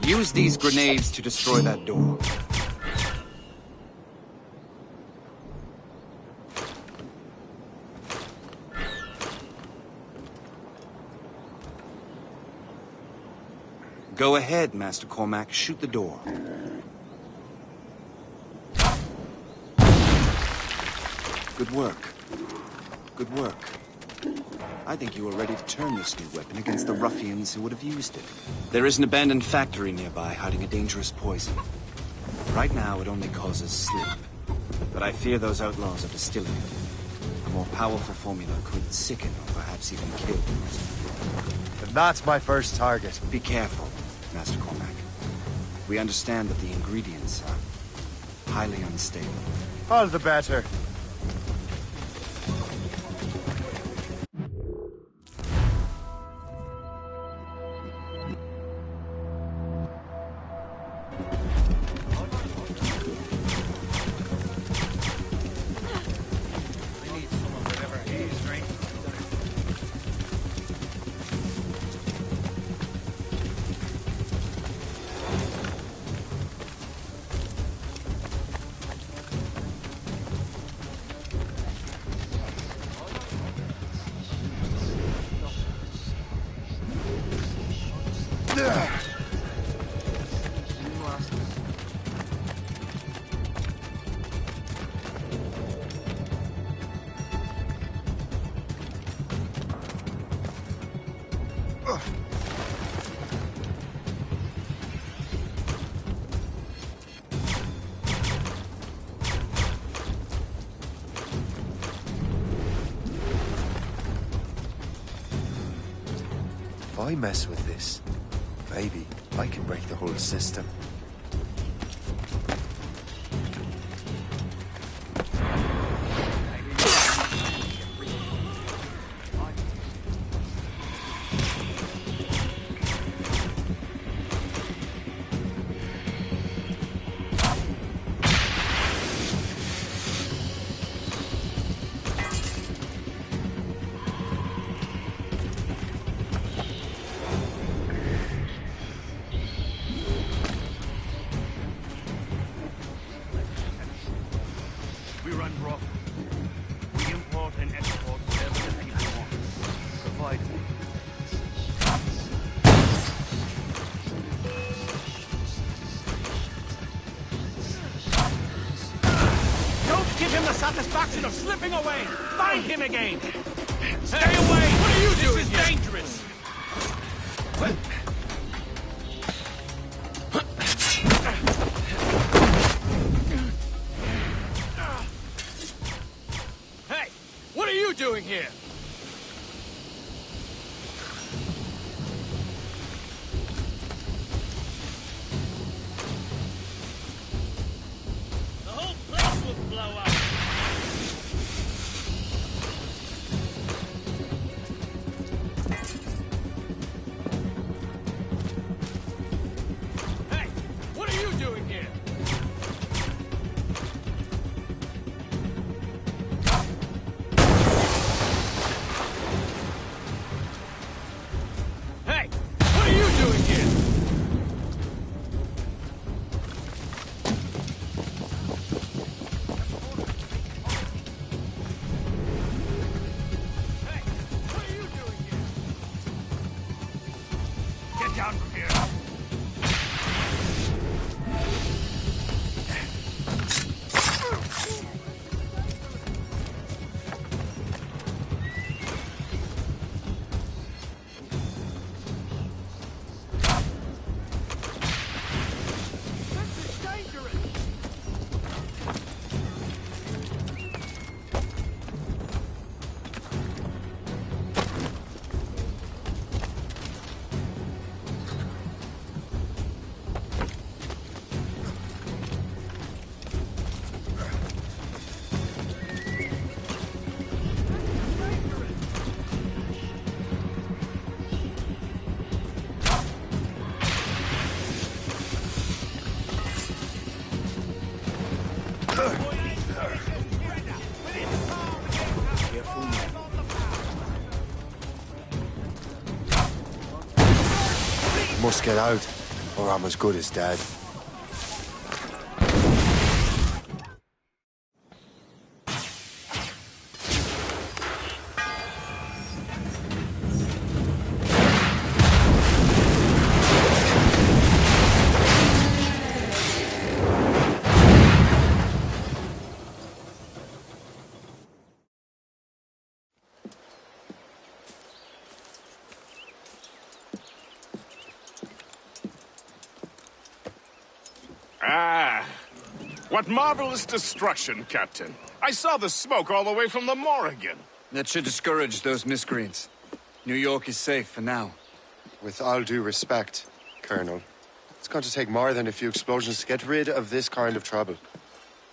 Use these grenades to destroy that door. Go ahead, Master Cormac. Shoot the door. Good work. Good work. I think you are ready to turn this new weapon against the ruffians who would have used it. There is an abandoned factory nearby hiding a dangerous poison. Right now, it only causes sleep. But I fear those outlaws are distilling it. A more powerful formula could sicken or perhaps even kill. And that's my first target. Be careful, Master Cormac. We understand that the ingredients are highly unstable. All the better. I mess with this, maybe I can break the whole system. We run rock. We import and export whatever the people want. Provide. Don't give him the satisfaction of slipping away! Find him again! Stay away! What are you doing? This is dangerous! Hey! What are you doing here? The whole place will blow up! Hey! What are you doing here? Hey! What are you doing here? Hey! What are you doing here? Get down from here! This is dangerous! Must get out, or I'm as good as dead. Ah, what marvelous destruction, Captain. I saw the smoke all the way from the Morrigan. That should discourage those miscreants. New York is safe for now. With all due respect, Colonel, it's going to take more than a few explosions to get rid of this kind of trouble.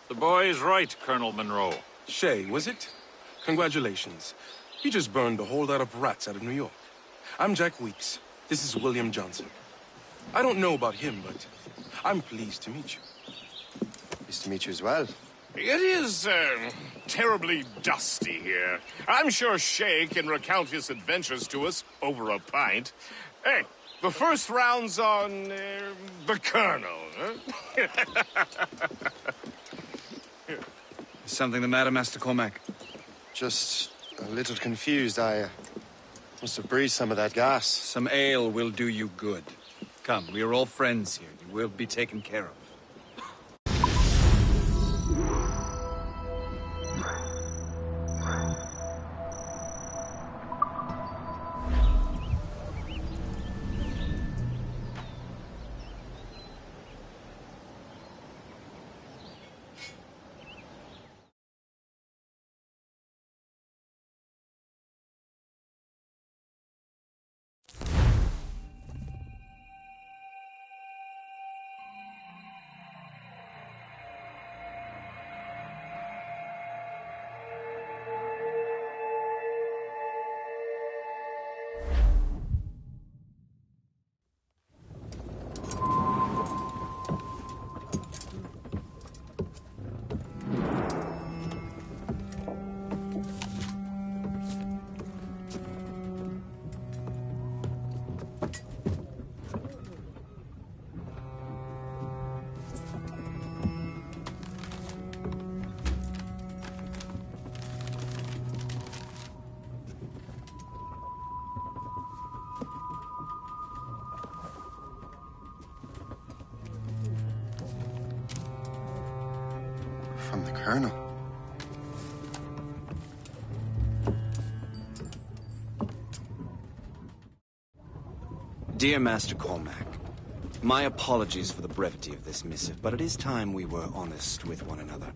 The boy is right, Colonel Monroe. Shay, was it? Congratulations. You just burned a whole lot of rats out of New York. I'm Jack Weeks. This is William Johnson. I don't know about him, but I'm pleased to meet you. Pleased to meet you as well. It is, terribly dusty here. I'm sure Shay can recount his adventures to us over a pint. Hey, the first round's on, the Colonel, huh? Is something the matter, Master Cormac? Just a little confused. I must have breathed some of that gas. Some ale will do you good. Come, we are all friends here. You will be taken care of. the Colonel. Dear Master Cormac, my apologies for the brevity of this missive, but it is time we were honest with one another.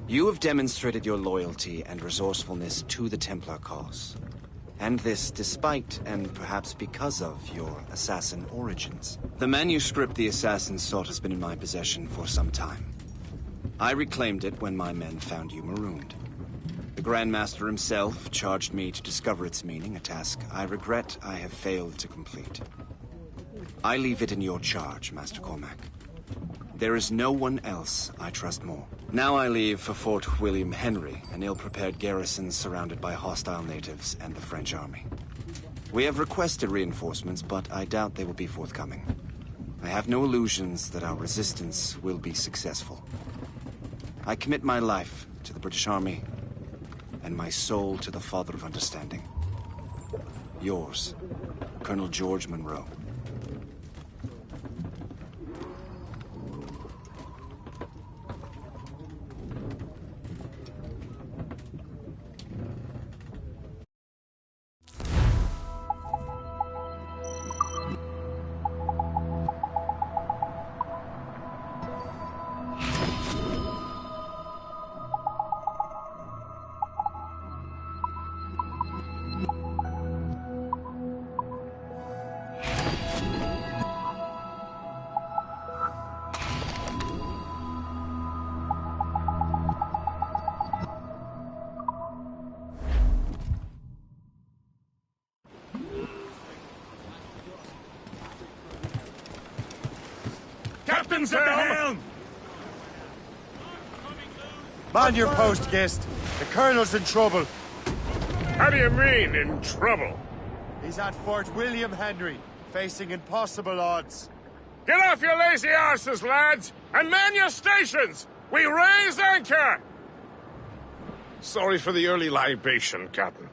You have demonstrated your loyalty and resourcefulness to the Templar cause. And this despite, and perhaps because of, your assassin origins. The manuscript the assassin sought has been in my possession for some time. I reclaimed it when my men found you marooned. The Grand Master himself charged me to discover its meaning, a task I regret I have failed to complete. I leave it in your charge, Master Cormac. There is no one else I trust more. Now I leave for Fort William Henry, an ill-prepared garrison surrounded by hostile natives and the French army. We have requested reinforcements, but I doubt they will be forthcoming. I have no illusions that our resistance will be successful. I commit my life to the British Army, and my soul to the Father of Understanding. Yours, Colonel George Monroe. Captain's at the helm! Man your post, Gist. The Colonel's in trouble. How do you mean, in trouble? He's at Fort William Henry, facing impossible odds. Get off your lazy arses, lads, and man your stations! We raise anchor! Sorry for the early libation, Captain.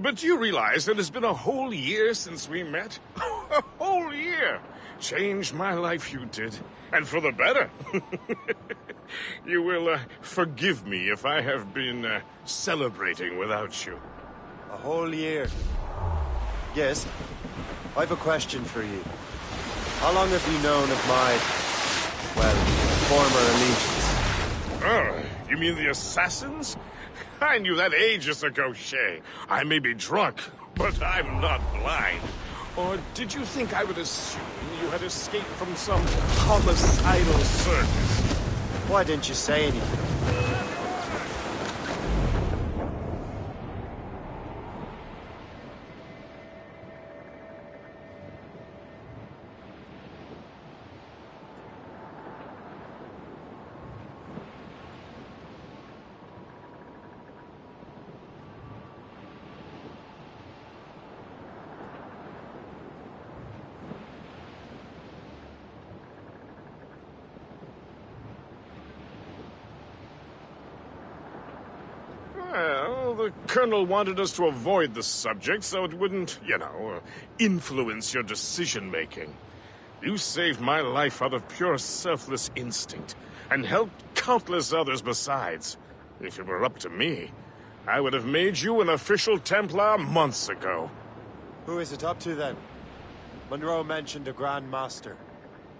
But you realize it has been a whole year since we met? A whole year! Changed my life, you did. And for the better. You will forgive me if I have been celebrating without you. A whole year. Yes, I've a question for you. How long have you known of my, well, former allegiance? Oh, you mean the assassins? I knew that ages ago, Shay. I may be drunk, but I'm not blind. Or did you think I would assume you had escaped from some homicidal circus? Why didn't you say anything? Well, the Colonel wanted us to avoid the subject so it wouldn't, influence your decision-making. You saved my life out of pure selfless instinct, and helped countless others besides. If it were up to me, I would have made you an official Templar months ago. Who is it up to, then? Monroe mentioned a Grand Master.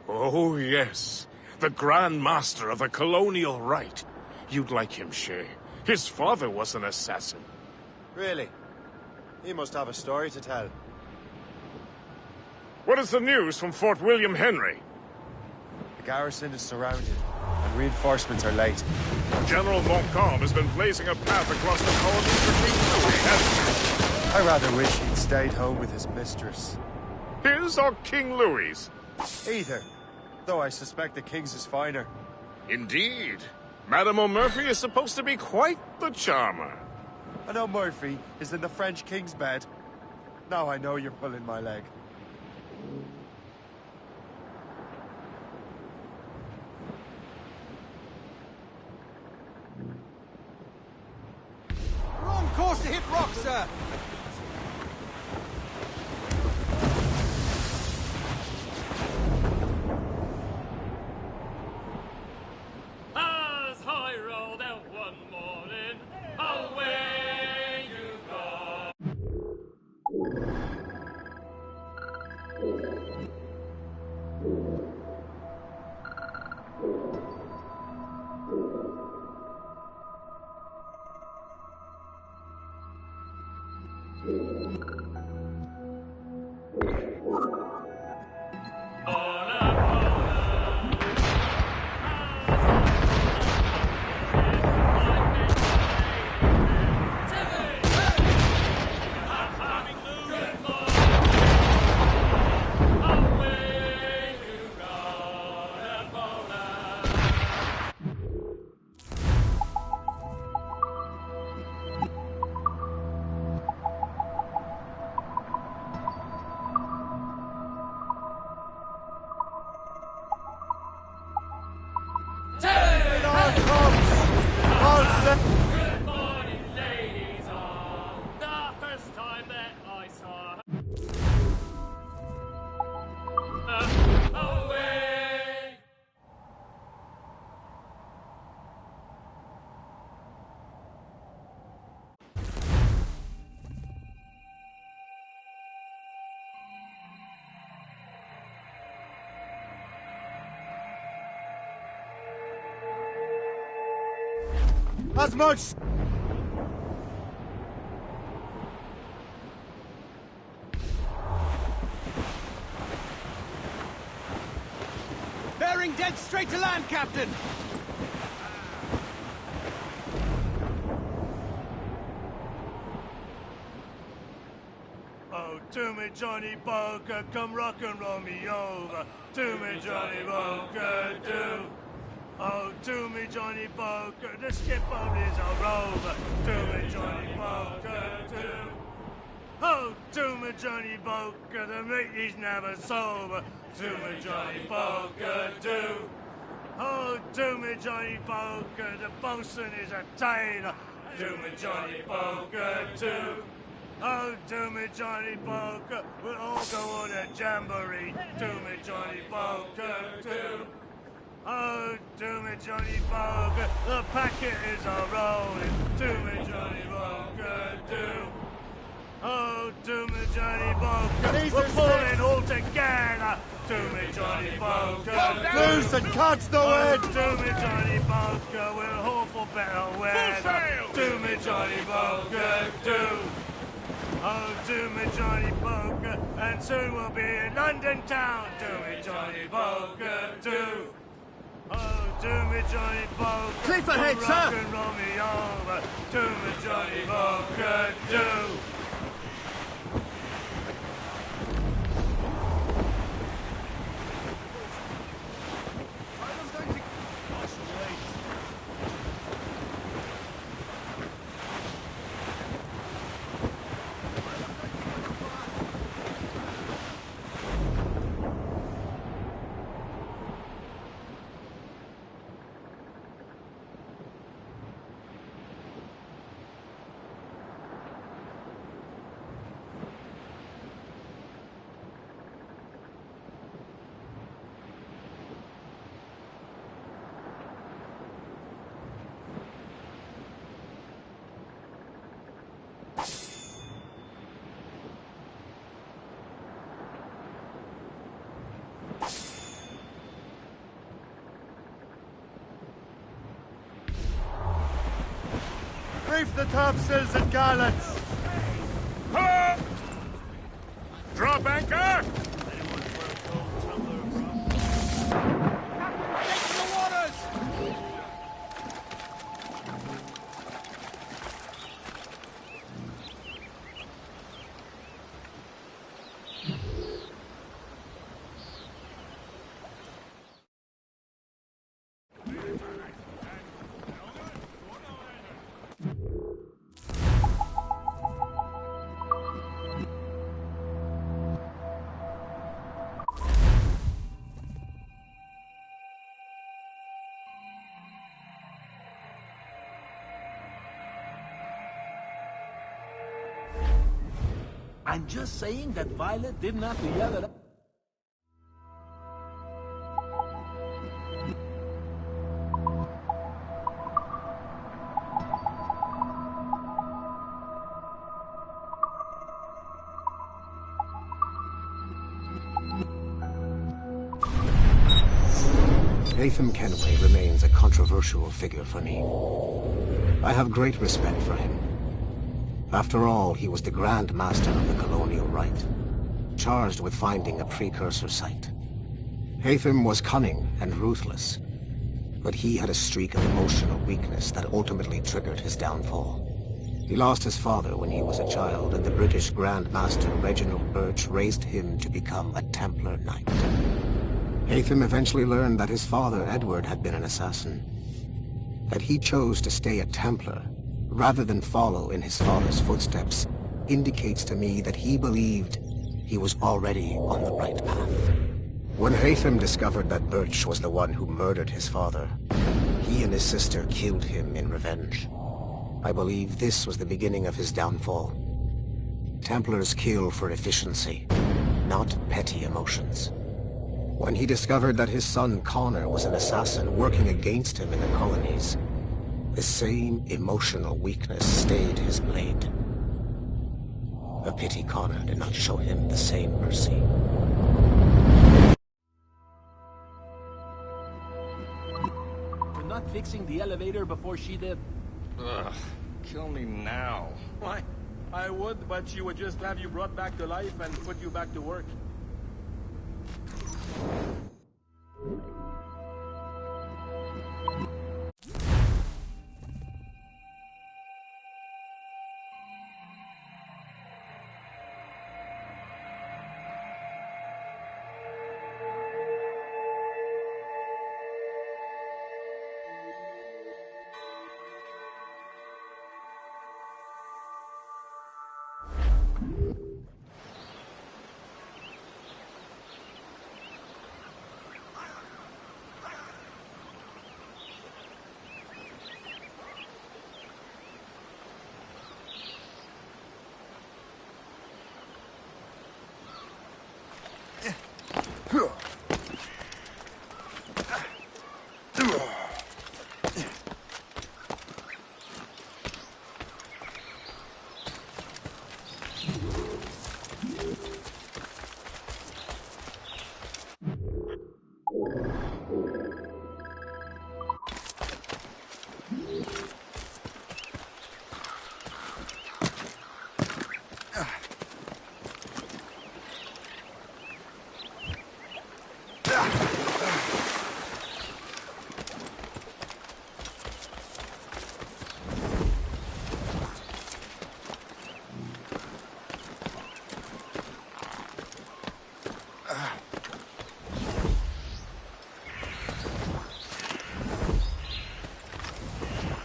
Oh, yes. The Grand Master of the Colonial Rite. You'd like him, Shay. His father was an assassin. Really? He must have a story to tell. What is the news from Fort William Henry? The garrison is surrounded, and reinforcements are late. General Montcalm has been blazing a path across the colony for King Louis, hasn't he? I rather wish he'd stayed home with his mistress. His or King Louis'? Either, though I suspect the King's is finer. Indeed. Madame O'Murphy is supposed to be quite the charmer. And O'Murphy is in the French King's bed. Now I know you're pulling my leg. We're on course to hit rock, sir! As much. Bearing dead straight to land, Captain! Oh, to me, Johnny Poker, come rock and roll me over. To me, Johnny Poker, do. Oh, to me, Johnny Poker, the skip on is a rover. To me, Johnny Poker, do. Oh, to me, Johnny Poker, the meat is never sober. To me, Johnny Poker, do. Oh, to me, Johnny Poker, the bosun is a tailor. To me, Johnny Poker, do. Oh, to me, Johnny Poker, we'll all go on a jamboree. To me, Johnny Poker, do. Oh, to me, Johnny Poker, the packet is a-rolling. To me, Johnny Poker, do. Oh, to me, Johnny Poker, we're pulling all together. To me, Johnny Poker, Loose and catch the wind. To me, Johnny Poker, we'll haul for better weather. To me, Johnny Poker, do. Oh, to me, Johnny Poker, and soon we'll be in London town. To me, Johnny Poker, do. Oh, to me, Johnny Poker, Cliff ahead, rock sir. and roll me over. To me, Johnny Poker, do. Reef the topsails and garlands. Drop anchor! I'm just saying that Violet didn't have to yell it up. Nathan Kenway remains a controversial figure for me. I have great respect for him. After all, he was the Grand Master of the Colonial Rite, charged with finding a precursor site. Haytham was cunning and ruthless, but he had a streak of emotional weakness that ultimately triggered his downfall. He lost his father when he was a child, and the British Grand Master Reginald Birch raised him to become a Templar Knight. Haytham eventually learned that his father, Edward, had been an assassin. That he chose to stay a Templar rather than follow in his father's footsteps indicates to me that he believed he was already on the right path. When Haytham discovered that Birch was the one who murdered his father, he and his sister killed him in revenge. I believe this was the beginning of his downfall. Templars kill for efficiency, not petty emotions. When he discovered that his son Connor was an assassin working against him in the colonies, the same emotional weakness stayed his blade. A pity Connor did not show him the same mercy. For not fixing the elevator before she did. Ugh, kill me now. Why? I would, but she would just have you brought back to life and put you back to work.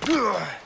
Ugh.